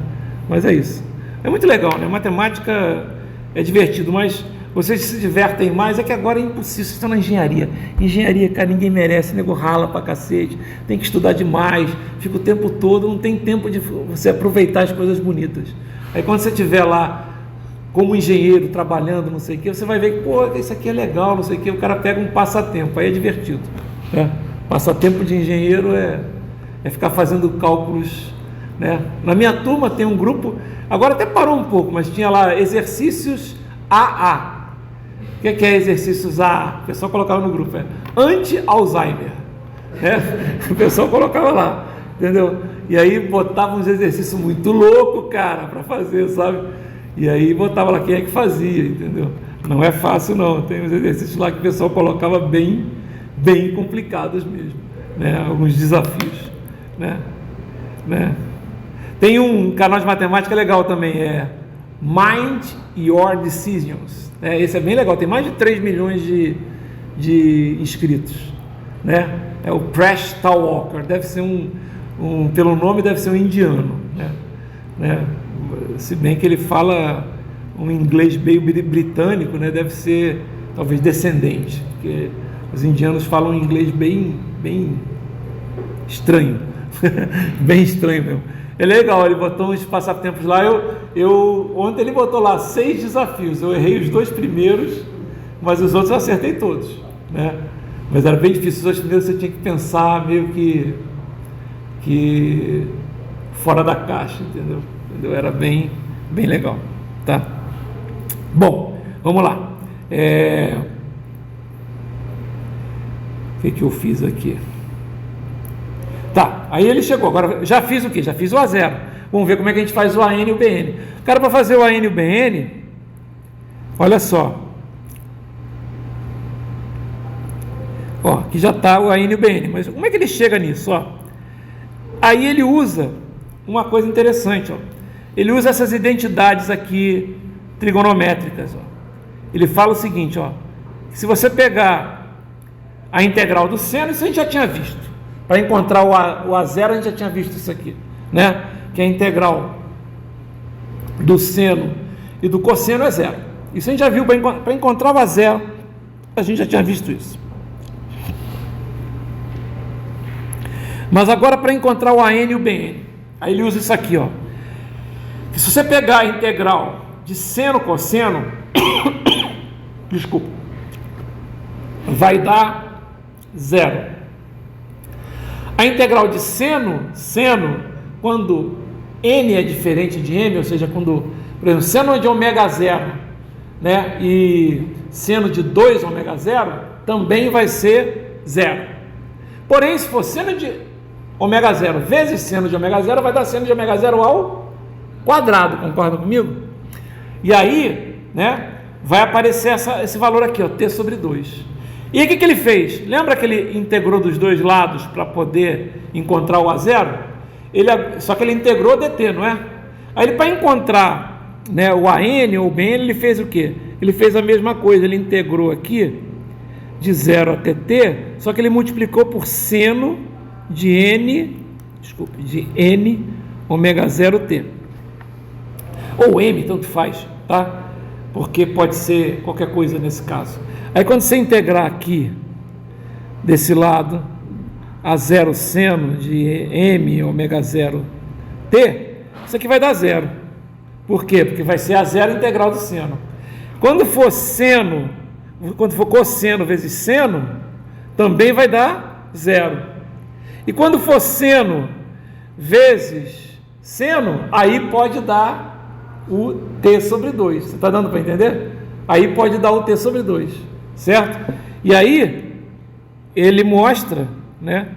Mas é isso, é muito legal, né? Matemática é divertido, mas vocês se divertem mais, é que agora é impossível, vocês estão na engenharia, cara, ninguém merece, nego rala pra cacete, tem que estudar demais, fica o tempo todo, não tem tempo de você aproveitar as coisas bonitas. Aí quando você estiver lá como engenheiro, trabalhando, não sei o que, você vai ver que, pô, isso aqui é legal, não sei o que, o cara pega um passatempo, aí é divertido, né? Passatempo de engenheiro é ficar fazendo cálculos, né? Na minha turma tem um grupo, agora até parou um pouco, mas tinha lá exercícios AA. O que é exercícios AA? O pessoal colocava no grupo, anti-Alzheimer, né? O pessoal colocava lá, entendeu? E aí botava uns exercícios muito loucos, cara, para fazer, sabe? E aí botava lá quem é que fazia, entendeu? Não é fácil não, tem uns exercícios lá que o pessoal colocava bem complicados mesmo, né? Alguns desafios, né? Tem um canal de matemática legal também, Mind Your Decisions, né? Esse é bem legal, tem mais de 3 milhões de inscritos, né? É o Presh Talwalkar, deve ser pelo nome deve ser um indiano, né? Se bem que ele fala um inglês meio britânico, né? Deve ser talvez descendente, porque os indianos falam um inglês bem estranho, bem estranho mesmo. É legal, ele botou uns passatempos lá. Ontem ele botou lá 6 desafios. Eu errei os 2 primeiros, mas os outros eu acertei todos, né? Mas era bem difícil. Os 2 primeiros você tinha que pensar meio que fora da caixa, entendeu? Era bem legal, tá? Bom, vamos lá. O que eu fiz aqui? Tá, aí ele chegou. Agora, já fiz o quê? Já fiz o A0. Vamos ver como é que a gente faz o AN e o BN. Cara, para fazer o AN e o BN, olha só. Ó, aqui já está o AN e o BN. Mas como é que ele chega nisso? Ó? Aí ele usa uma coisa interessante. Ó. Ele usa essas identidades aqui trigonométricas. Ó. Ele fala o seguinte, ó, se você pegar a integral do seno, isso a gente já tinha visto. Para encontrar o A0, a gente já tinha visto isso aqui, né? Que a integral do seno e do cosseno é 0. Isso a gente já viu. Para encontrar o A0, a gente já tinha visto isso. Mas agora, para encontrar o AN e o BN, aí ele usa isso aqui, ó. Que se você pegar a integral de seno cosseno, desculpa, vai dar 0. A integral de seno, quando n é diferente de m, ou seja, quando, por exemplo, seno de ômega 0, né, e seno de 2 ômega 0, também vai ser 0. Porém, se for seno de ômega 0 vezes seno de ômega 0, vai dar seno de ômega 0 ao quadrado, concorda comigo? E aí, né, vai aparecer esse valor aqui, ó, t sobre 2. E aí o que ele fez? Lembra que ele integrou dos dois lados para poder encontrar o A0? Só que ele integrou dt, não é? Aí ele, para encontrar, né, o AN ou o BN, ele fez o quê? Ele fez a mesma coisa, ele integrou aqui de 0 até t, só que ele multiplicou por seno de n ômega 0t. Ou m, tanto faz, tá? Porque pode ser qualquer coisa nesse caso. Aí quando você integrar aqui, desse lado, a 0 seno de m ômega 0t, isso aqui vai dar 0. Por quê? Porque vai ser a 0 integral do seno. Quando for cosseno vezes seno, também vai dar 0. E quando for seno vezes seno, aí pode dar o t sobre 2. Você está dando para entender? Aí pode dar o t sobre 2, certo? E aí ele mostra, né?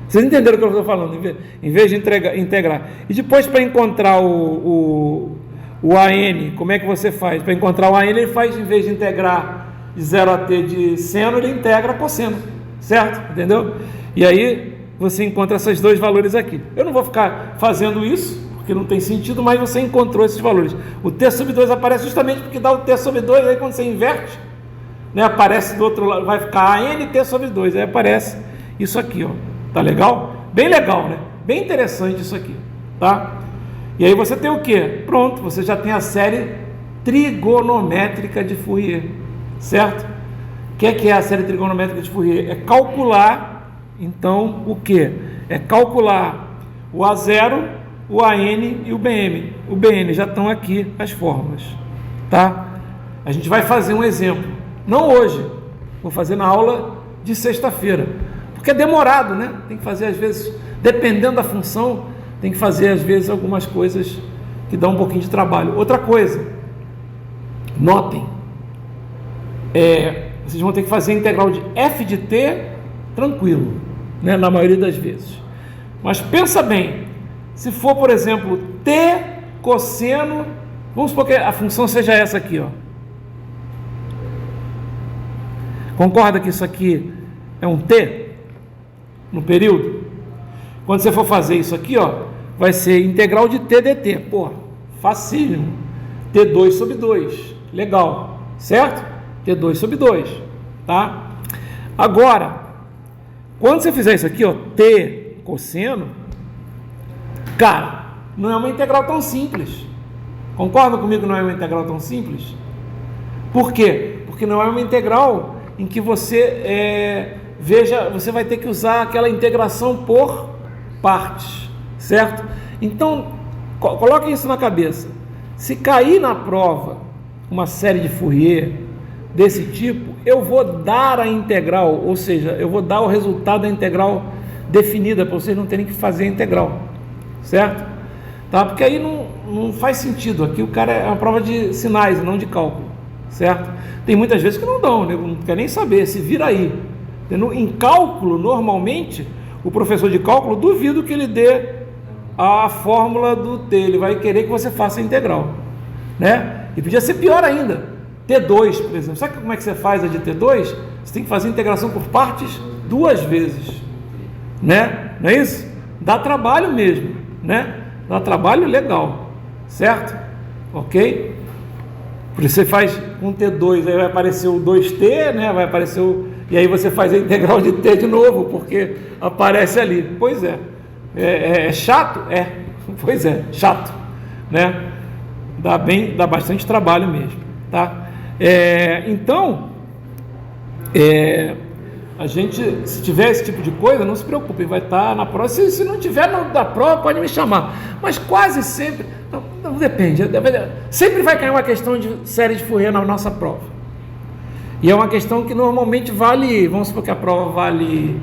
Vocês entenderam o que eu estou falando? Em vez de integrar. E depois, para encontrar o AN, como é que você faz? Para encontrar o AN, ele faz, em vez de integrar de 0 a t de seno, ele integra cosseno, certo? Entendeu? E aí você encontra esses dois valores aqui. Eu não vou ficar fazendo isso, porque não tem sentido, mas você encontrou esses valores. O t sobre 2 aparece justamente porque dá o t sobre 2, aí quando você inverte, né, aparece do outro lado, vai ficar ANT sobre 2, aí aparece isso aqui, ó. Tá legal? Bem legal, né? Bem interessante isso aqui, tá? E aí você tem o quê? Pronto, você já tem a série trigonométrica de Fourier, certo? O que é a série trigonométrica de Fourier? É calcular, então, o quê? É calcular o A0, o AN e o BM. O BN já estão aqui as fórmulas, tá? A gente vai fazer um exemplo, não hoje, vou fazer na aula de sexta-feira, porque é demorado, né? Tem que fazer às vezes, dependendo da função, tem que fazer às vezes algumas coisas que dão um pouquinho de trabalho. Outra coisa, notem, vocês vão ter que fazer a integral de f de t tranquilo, né? Na maioria das vezes. Mas pensa bem, se for, por exemplo, t cosseno, vamos supor que a função seja essa aqui, ó. Concorda que isso aqui é um t no período? Quando você for fazer isso aqui, ó, vai ser integral de t dt. Pô, facílimo. T2 sobre 2. Legal, certo? T2 sobre 2, tá? Agora, quando você fizer isso aqui, ó, t cosseno, cara, não é uma integral tão simples. Concorda comigo que não é uma integral tão simples? Por quê? Porque não é uma integral em que você você vai ter que usar aquela integração por partes, certo? Então, coloquem isso na cabeça. Se cair na prova uma série de Fourier desse tipo, eu vou dar a integral, ou seja, eu vou dar o resultado da integral definida, para vocês não terem que fazer a integral, certo? Tá? Porque aí não faz sentido. Aqui o cara é uma prova de sinais, não de cálculo, certo? Tem muitas vezes que não dão, né? Não quer nem saber, se vira aí. Em cálculo, normalmente, o professor de cálculo, duvido que ele dê a fórmula do t, ele vai querer que você faça a integral, né? E podia ser pior ainda, T2, por exemplo. Sabe como é que você faz a de T2? Você tem que fazer a integração por partes 2 vezes, né? Não é isso? Dá trabalho mesmo, né? Dá trabalho legal, certo? Ok? Por isso você faz com T2, aí vai aparecer o 2T, né? Vai aparecer e aí você faz a integral de T de novo, porque aparece ali. Pois é. É chato? Pois é, chato, né? Dá bastante trabalho mesmo, tá? Então, a gente, se tiver esse tipo de coisa, não se preocupe, vai estar na prova. Se não tiver da prova, pode me chamar. Mas quase sempre, não depende, sempre vai cair uma questão de série de Fourier na nossa prova. E é uma questão que normalmente vale, vamos supor que a prova vale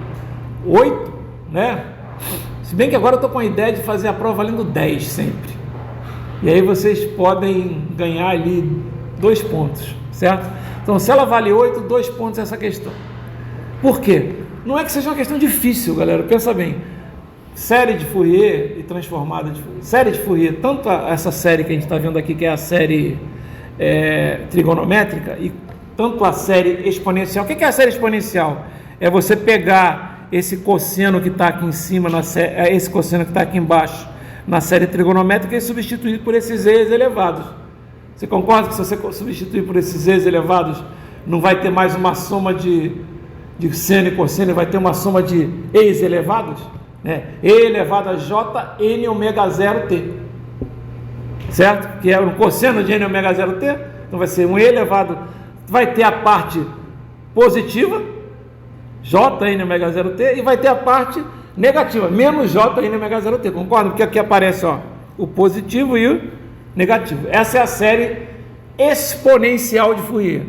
8, né? Se bem que agora eu estou com a ideia de fazer a prova valendo 10 sempre. E aí vocês podem ganhar ali 2 pontos, certo? Então, se ela vale 8, 2 pontos essa questão. Por quê? Não é que seja uma questão difícil, galera. Pensa bem. Série de Fourier e transformada de Fourier. Série de Fourier, tanto essa série que a gente está vendo aqui, que é a série trigonométrica, e tanto a série exponencial. O que é a série exponencial? É você pegar esse cosseno que está aqui em cima, esse cosseno que está aqui embaixo, na série trigonométrica, e substituir por esses z's elevados. Você concorda que se você substituir por esses z's elevados, não vai ter mais uma soma de seno e cosseno, vai ter uma soma de e's elevados? Né? E elevado a j n ômega 0t, certo? Que é o cosseno de n ômega 0t, então vai ser um e elevado, vai ter a parte positiva, j n ômega 0t, e vai ter a parte negativa, menos j n ômega 0t, concorda? Porque aqui aparece o positivo e o negativo. Essa é a série exponencial de Fourier.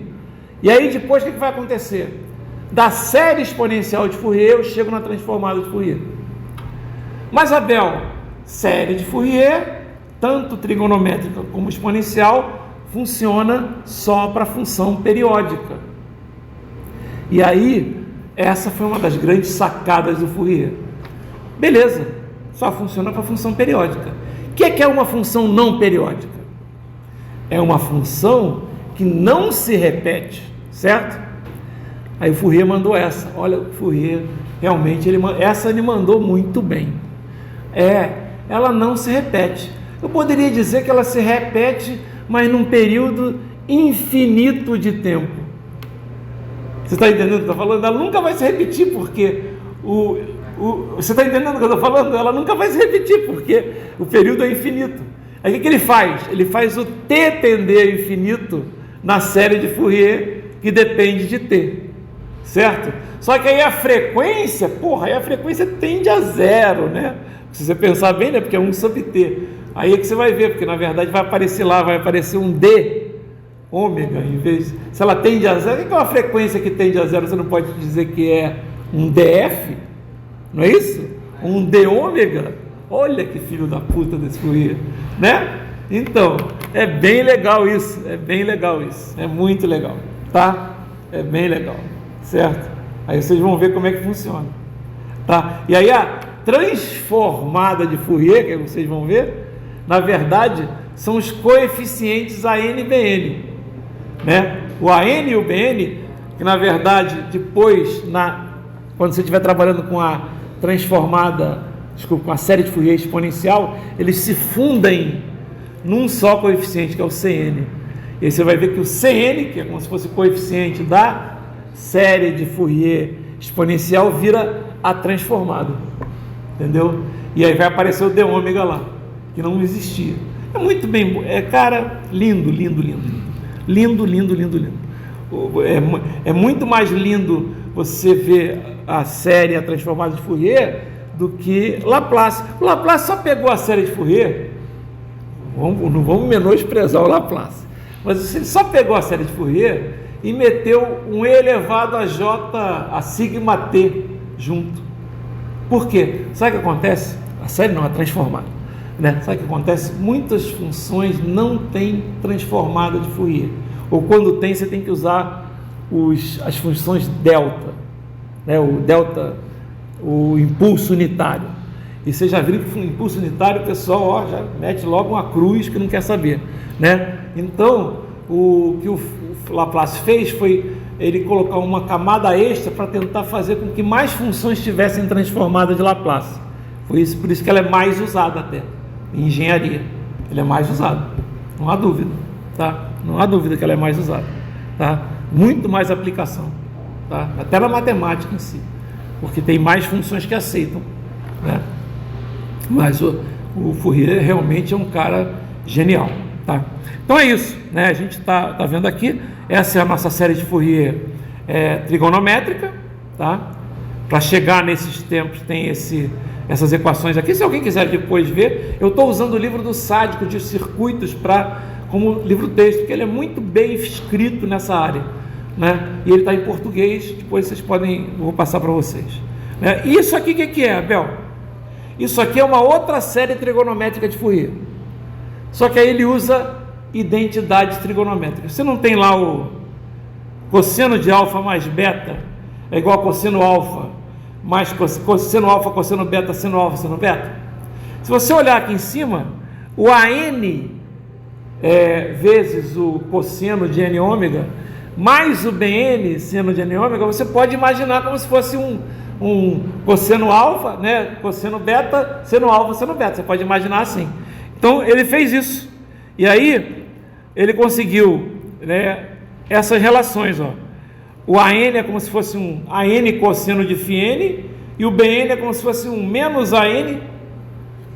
E aí depois o que vai acontecer? Da série exponencial de Fourier eu chego na transformada de Fourier. Mas, Abel, série de Fourier, tanto trigonométrica como exponencial, funciona só para função periódica. E aí, essa foi uma das grandes sacadas do Fourier. Beleza, só funciona para função periódica. O que é uma função não periódica? É uma função que não se repete, certo? Aí o Fourier mandou essa. Olha, o Fourier, realmente, essa ele mandou muito bem. Ela não se repete. Eu poderia dizer que ela se repete, mas num período infinito de tempo. Você está entendendo o que eu estou falando? Ela nunca vai se repetir, porque você está entendendo o que eu estou falando? Ela nunca vai se repetir, porque o período é infinito. Aí o que ele faz? Ele faz o t tender a infinito na série de Fourier, que depende de t, certo? Só que aí a frequência, aí a frequência tende a 0, né? Se você pensar bem, né? Porque é 1 sobre t. Aí é que você vai ver, porque na verdade vai aparecer um d ômega, em vez de, se ela tende a 0, o que é uma frequência que tende a 0? Você não pode dizer que é um df, não é isso? Um d ômega. Olha que filho da puta desse Fourier, né? Então, é bem legal isso, é muito legal, tá? É bem legal, certo? Aí vocês vão ver como é que funciona, tá? E aí a transformada de Fourier, que vocês vão ver, na verdade, são os coeficientes AN e BN, né? O AN e o BN, que na verdade, depois, quando você estiver trabalhando com a com a série de Fourier exponencial, eles se fundem num só coeficiente, que é o CN. E aí você vai ver que o CN, que é como se fosse o coeficiente da série de Fourier exponencial, vira a transformada. Entendeu? E aí vai aparecer o d ômega lá, que não existia. É muito bem, cara, lindo. É muito mais lindo você ver a série, a transformada de Fourier, do que Laplace. O Laplace só pegou a série de Fourier, não vamos menosprezar o Laplace, mas ele só pegou a série de Fourier e meteu um e elevado a j, a sigma t junto. Por quê? Sabe o que acontece? A série não é transformada, né? Sabe o que acontece? Muitas funções não têm transformada de Fourier, ou quando tem, você tem que usar as funções delta, né? O impulso unitário. E vocês já viram que o impulso unitário, o pessoal já mete logo uma cruz que não quer saber, né? Então, o que o Laplace fez foi ele colocar uma camada extra para tentar fazer com que mais funções tivessem transformada de Laplace. Por isso que ela é mais usada até em engenharia. Ela é mais usada, não há dúvida, tá? Não há dúvida que ela é mais usada, tá? Muito mais aplicação, tá? Até na matemática em si, porque tem mais funções que aceitam, né? Mas o Fourier realmente é um cara genial, tá? Então é isso, né? A gente tá vendo aqui, essa é a nossa série de Fourier trigonométrica, tá? Para chegar nesses tempos tem essas equações aqui. Se alguém quiser depois ver, eu estou usando o livro do Sádico de circuitos como livro texto, porque ele é muito bem escrito nessa área. né? E ele está em português, depois vocês podem, vou passar para vocês. Né? Isso aqui o que é, Abel? Isso aqui é uma outra série trigonométrica de Fourier. Só que aí ele usa identidades trigonométricas. Você não tem lá o cosseno de alfa mais beta é igual a cosseno alfa mais cosseno alfa, cosseno beta, seno alfa, seno beta? Se você olhar aqui em cima, o AN vezes o cosseno de n ômega mais o BN seno de n ômega, você pode imaginar como se fosse um cosseno alfa, né? Cosseno beta, seno alfa, seno beta. Você pode imaginar assim. Então ele fez isso. E aí ele conseguiu, né, essas relações, ó. O AN é como se fosse um AN cosseno de φn e o BN é como se fosse um menos AN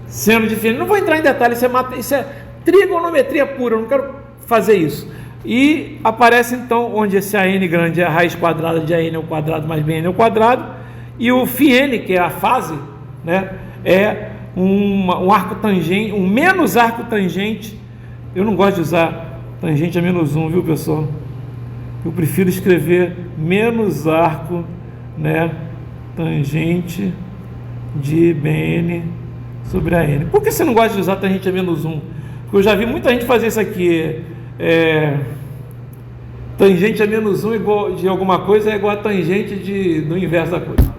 seno de φn. Não vou entrar em detalhes, isso é trigonometria pura, eu não quero fazer isso. E aparece então onde esse AN grande é a raiz quadrada de AN ao quadrado mais BN ao quadrado, e o φn, que é a fase, né, é um arco tangente, um menos arco tangente. Eu não gosto de usar tangente a menos 1, viu, pessoal? Eu prefiro escrever menos arco, né, tangente de BN sobre a N. Por que você não gosta de usar tangente a menos 1? Porque eu já vi muita gente fazer isso aqui. Tangente a menos 1 igual, de alguma coisa é igual a tangente do inverso da coisa.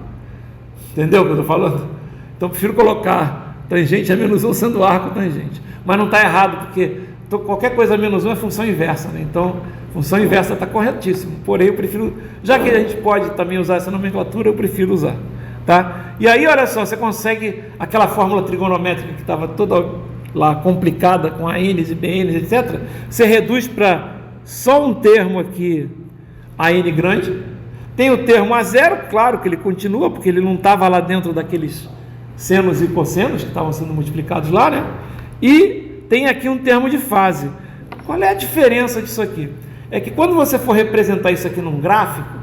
Entendeu o que eu estou falando? Então eu prefiro colocar tangente a menos 1 sendo arco tangente. Mas não está errado, porque qualquer coisa a menos 1 é função inversa, né? Então, função inversa está corretíssimo. Porém, eu prefiro, já que a gente pode também usar essa nomenclatura, eu prefiro usar. Tá? E aí, olha só, você consegue aquela fórmula trigonométrica que estava toda lá complicada com ANs e BNs, etc. Você reduz para só um termo aqui, AN grande. Tem o termo A0, claro que ele continua, porque ele não estava lá dentro daqueles senos e cossenos que estavam sendo multiplicados lá, né? E tem aqui um termo de fase. Qual é a diferença disso aqui? É que quando você for representar isso aqui num gráfico,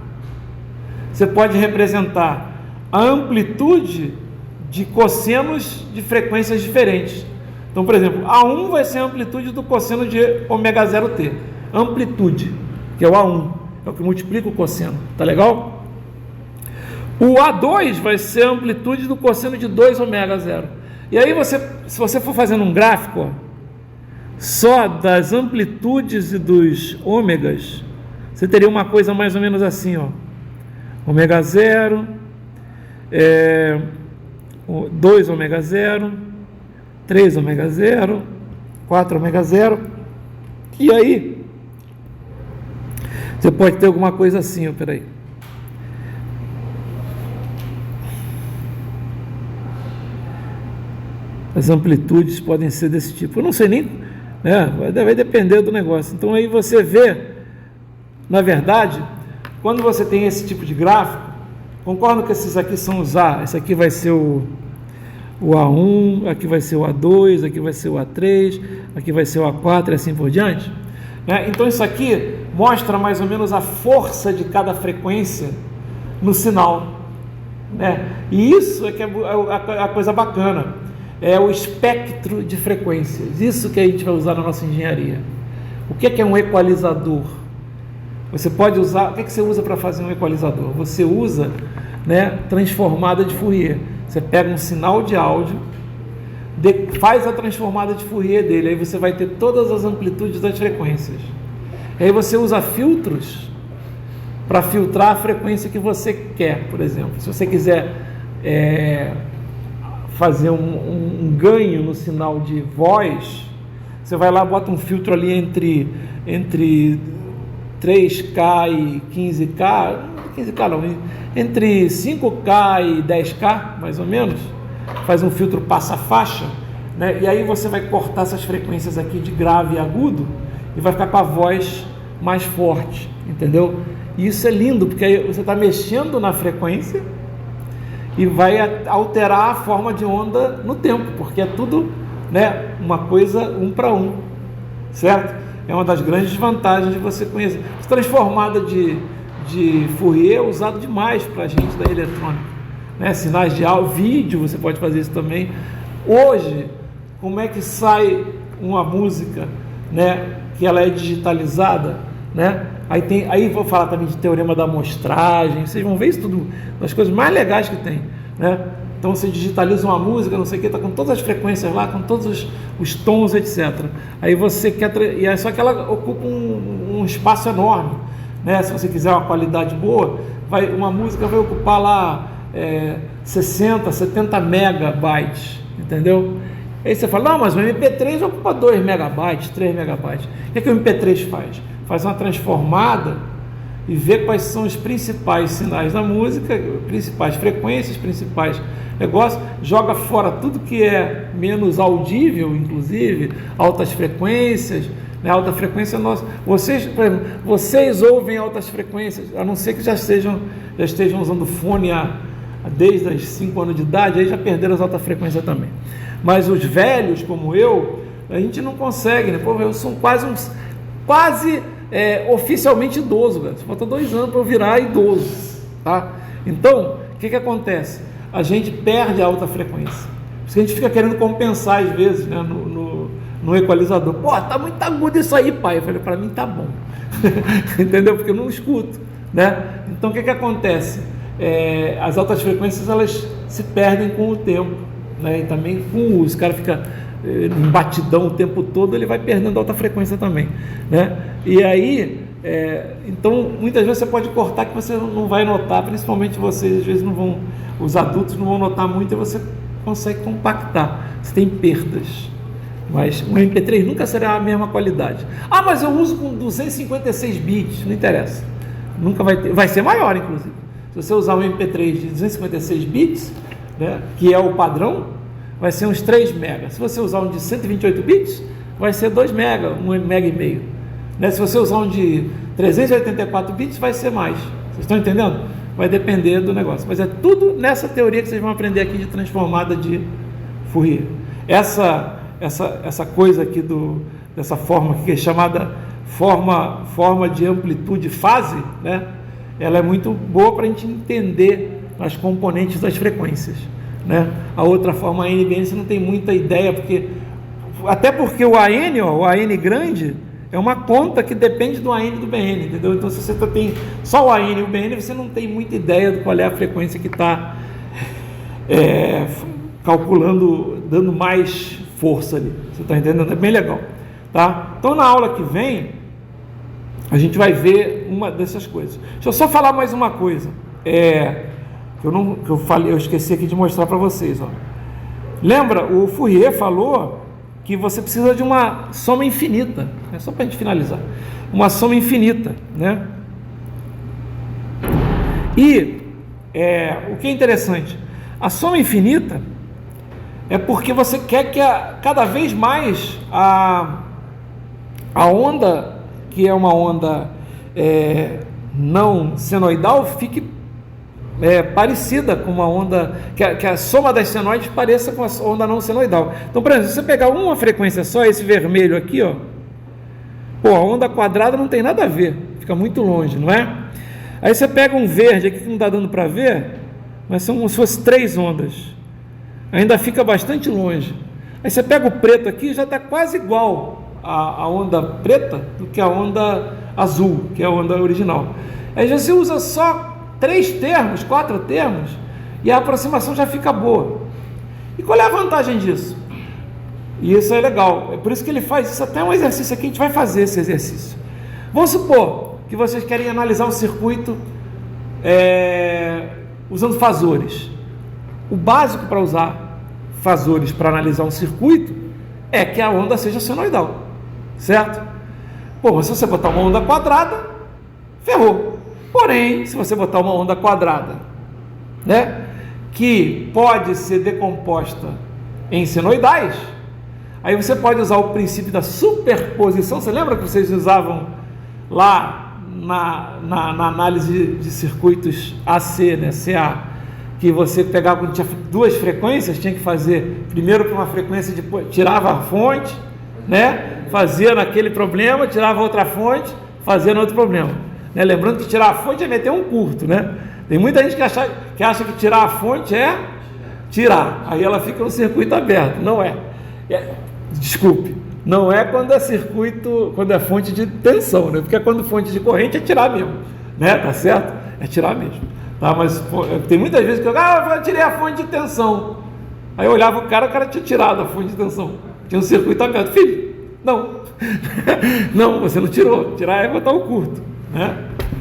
você pode representar a amplitude de cossenos de frequências diferentes. Então, por exemplo, A1 vai ser a amplitude do cosseno de ômega 0t. Amplitude, que é o A1, é o que multiplica o cosseno. Tá legal? O A2 vai ser a amplitude do cosseno de 2 ômega 0. E aí, se você for fazendo um gráfico, ó, só das amplitudes e dos ômegas, você teria uma coisa mais ou menos assim, ó. Ômega 0, 2 ômega 0, 3 ômega 0, 4 ômega 0. E aí, você pode ter alguma coisa assim, ó, peraí. As amplitudes podem ser desse tipo. Eu não sei nem, né? Vai depender do negócio. Então aí você vê, na verdade, quando você tem esse tipo de gráfico, concordo que esses aqui são os A. Esse aqui vai ser o A1, aqui vai ser o A2, aqui vai ser o A3, aqui vai ser o A4 e assim por diante. Né? Então isso aqui mostra mais ou menos a força de cada frequência no sinal. Né? E isso é que é a coisa bacana. É o espectro de frequências. Isso que a gente vai usar na nossa engenharia. O que é um equalizador? Você pode usar... O que você usa para fazer um equalizador? Você usa, né, transformada de Fourier. Você pega um sinal de áudio, faz a transformada de Fourier dele, aí você vai ter todas as amplitudes das frequências. Aí você usa filtros para filtrar a frequência que você quer, por exemplo. Se você quiser fazer um ganho no sinal de voz, você vai lá, bota um filtro ali entre 3K e 15K, 15K não, entre 5K e 10K, mais ou menos, faz um filtro passa-faixa, né? E aí você vai cortar essas frequências aqui de grave e agudo e vai ficar com a voz mais forte, entendeu? E isso é lindo, porque aí você está mexendo na frequência e vai alterar a forma de onda no tempo, porque é tudo, né, uma coisa 1 para 1, certo? É uma das grandes vantagens de você conhecer. Essa transformada de Fourier é usado demais para a gente da eletrônica, né? Sinais de áudio, vídeo, você pode fazer isso também. Hoje, como é que sai uma música, né, que ela é digitalizada? né? Aí vou falar também de teorema da amostragem, vocês vão ver isso tudo, das coisas mais legais que tem, né? Então você digitaliza uma música, não sei o que, está com todas as frequências lá, com todos os tons, etc. Aí você quer, só que ela ocupa um espaço enorme, né? Se você quiser uma qualidade boa, uma música vai ocupar lá 60, 70 megabytes, entendeu? Aí você fala, não, mas o MP3 ocupa 2 megabytes, 3 megabytes. O que o MP3 faz? Faz uma transformada e vê quais são os principais sinais da música, principais frequências, principais negócios, joga fora tudo que é menos audível, inclusive altas frequências, né? Alta frequência nossa. Vocês, por exemplo, vocês ouvem altas frequências, a não ser que já estejam usando fone desde os 5 anos de idade, aí já perderam as altas frequências também. Mas os velhos como eu, a gente não consegue, né? Pô, eu sou quase oficialmente idoso, cara. Falta 2 anos para eu virar idoso, tá? Então, o que acontece? A gente perde a alta frequência. Por isso que a gente fica querendo compensar às vezes, né, no equalizador. Pô, tá muito agudo isso aí, pai. Eu falei, para mim tá bom. Entendeu? Porque eu não escuto, né? Então, o que acontece? As altas frequências, elas se perdem com o tempo, né? E também com o uso. O cara fica em batidão o tempo todo, ele vai perdendo alta frequência também, né? E aí, então, muitas vezes você pode cortar que você não vai notar, principalmente vocês, às vezes os adultos não vão notar muito, e você consegue compactar, você tem perdas, mas um MP3 nunca será a mesma qualidade. Ah, mas eu uso com 256 bits, não interessa, nunca vai ser maior, inclusive. Se você usar um MP3 de 256 bits, né, que é o padrão, vai ser uns 3 megas. Se você usar um de 128 bits, vai ser 2 mega, 1 mega e meio. Né? Se você usar um de 384 bits, vai ser mais. Vocês estão entendendo? Vai depender do negócio. Mas é tudo nessa teoria que vocês vão aprender aqui de transformada de Fourier. Essa coisa aqui dessa forma que é chamada forma de amplitude fase, né? Ela é muito boa para a gente entender as componentes das frequências, né? A outra forma, a NBN, você não tem muita ideia, até porque o AN, o AN grande, é uma conta que depende do AN e do BN, entendeu? Então, se você tem só o AN e o BN, você não tem muita ideia de qual é a frequência que está calculando, dando mais força ali. Você está entendendo? É bem legal, tá? Então, na aula que vem, a gente vai ver uma dessas coisas. Deixa eu só falar mais uma coisa. Eu esqueci aqui de mostrar para vocês, ó. Lembra, o Fourier falou que você precisa de uma soma infinita, só para a gente finalizar, uma soma infinita, né? E o que é interessante, a soma infinita é porque você quer que cada vez mais a onda, que é uma onda não senoidal, fique parecida com uma onda, que a soma das senoides pareça com a onda não senoidal. Então, por exemplo, se você pegar uma frequência só, esse vermelho aqui, ó, a onda quadrada não tem nada a ver, fica muito longe, não é? Aí você pega um verde aqui que não está dando para ver, mas são como se fossem 3 ondas, ainda fica bastante longe. Aí você pega o preto aqui, já está quase igual a onda preta do que a onda azul, que é a onda original. Aí você usa só 3 termos, 4 termos, e a aproximação já fica boa. E qual é a vantagem disso? E isso é legal, é por isso que ele faz isso, até um exercício aqui, a gente vai fazer esse exercício. Vamos supor que vocês querem analisar um circuito usando fasores. O básico para usar fasores para analisar um circuito é que a onda seja senoidal, certo? Mas se você botar uma onda quadrada, ferrou. Porém, se você botar uma onda quadrada, né, que pode ser decomposta em senoidais, aí você pode usar o princípio da superposição. Você lembra que vocês usavam lá na análise de circuitos AC, né, CA, que você pegava, quando tinha 2 frequências, tinha que fazer primeiro para uma frequência, depois tirava a fonte, né, fazia naquele problema, tirava outra fonte, fazia no outro problema. Né? Lembrando que tirar a fonte é meter um curto, né? Tem muita gente que acha que tirar a fonte é tirar, aí ela fica no circuito aberto. Não é. Desculpe, Não é quando é circuito, quando é fonte de tensão, né? Porque quando fonte de corrente é tirar mesmo, né? Tá certo? É tirar mesmo. Tá? Mas tem muitas vezes que eu tirei a fonte de tensão. Aí eu olhava o cara tinha tirado a fonte de tensão. Tinha um circuito aberto. Filho, não. Não, você não tirou. Tirar é botar o curto, né?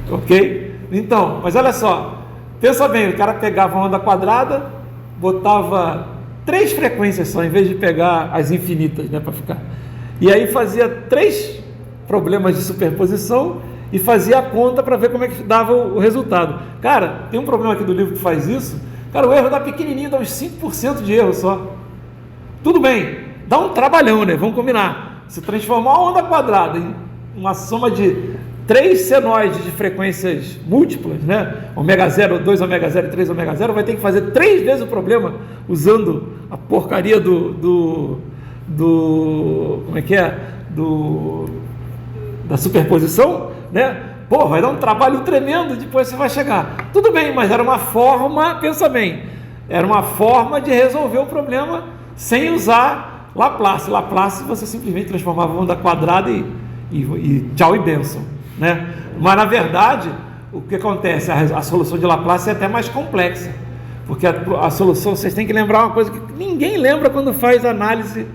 Ok? Então, mas olha só. Pensa bem, o cara pegava uma onda quadrada, botava 3 frequências só, em vez de pegar as infinitas, né, para ficar. E aí fazia 3 problemas de superposição e fazia a conta para ver como é que dava o resultado. Cara, tem um problema aqui do livro que faz isso. Cara, o erro dá pequenininho, dá uns 5% de erro só. Tudo bem, dá um trabalhão, né? Vamos combinar. Se transformar a onda quadrada em uma soma de 3 senoides de frequências múltiplas, né? Ômega 0, 2 ômega 0 e 3 ômega 0, vai ter que fazer 3 vezes o problema usando a porcaria como é que é? Da superposição, né? Pô, vai dar um trabalho tremendo, depois você vai chegar. Tudo bem, mas era uma forma, pensa bem, era uma forma de resolver o problema sem usar Laplace. Laplace você simplesmente transformava a onda quadrada e tchau e bênção, né? Mas na verdade, o que acontece? A solução de Laplace é até mais complexa, porque a solução, vocês têm que lembrar uma coisa que ninguém lembra quando faz análise.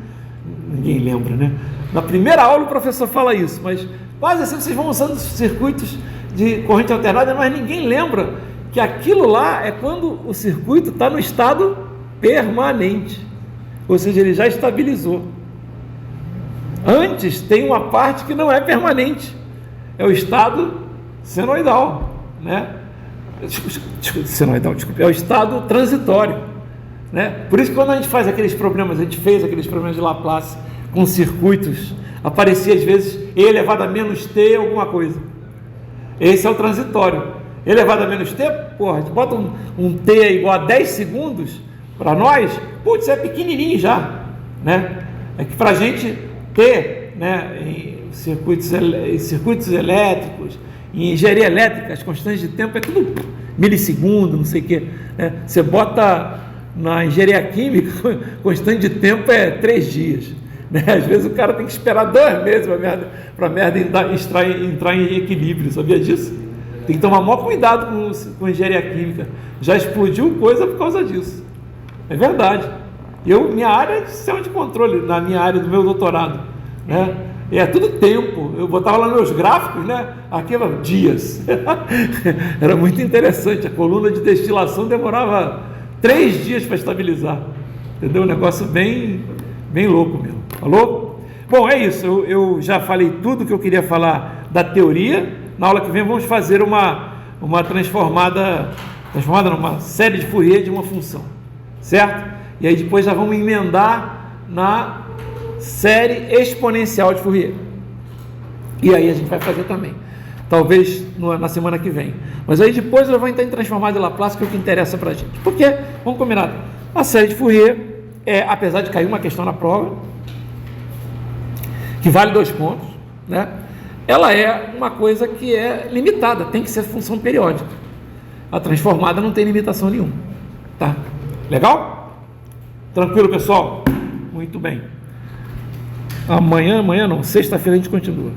Ninguém lembra, né? Na primeira aula o professor fala isso, mas quase sempre vocês vão usando circuitos de corrente alternada, mas ninguém lembra que aquilo lá é quando o circuito está no estado permanente, ou seja, ele já estabilizou. Antes tem uma parte que não é permanente, é o estado senoidal, né? É o estado transitório, né? Por isso que quando a gente faz aqueles problemas, a gente fez aqueles problemas de Laplace com circuitos, aparecia às vezes E elevado a menos T alguma coisa. Esse é o transitório. E elevado a menos T, porra, a gente bota um T igual a 10 segundos, para nós, putz, é pequenininho já, né? É que para a gente ter, né, em circuitos elétricos, em engenharia elétrica, as constantes de tempo é tudo milissegundo, não sei o quê, né? Você bota na engenharia química, constante de tempo é 3 dias, né? Às vezes o cara tem que esperar 2 meses para a merda entrar em equilíbrio, sabia disso? Tem que tomar maior cuidado com engenharia química. Já explodiu coisa por causa disso. É verdade. Minha área é de sistema de controle, na minha área do meu doutorado, né? E é tudo tempo. Eu botava lá meus gráficos, né? Aquilo, dias. Era muito interessante. A coluna de destilação demorava 3 dias para estabilizar. Entendeu? Um negócio bem louco mesmo. Falou? Bom, é isso. Eu já falei tudo que eu queria falar da teoria. Na aula que vem vamos fazer uma transformada numa série de Fourier de uma função. Certo? E aí depois já vamos emendar na série exponencial de Fourier. E aí a gente vai fazer também. Talvez na semana que vem. Mas aí depois eu vou entrar em transformada de Laplace, que é o que interessa pra gente. Porque, vamos combinar, a série de Fourier, apesar de cair uma questão na prova, que vale 2 pontos, né? Ela é uma coisa que é limitada, tem que ser função periódica. A transformada não tem limitação nenhuma. Tá? Legal? Tranquilo, pessoal? Muito bem. Amanhã não, sexta-feira a gente continua.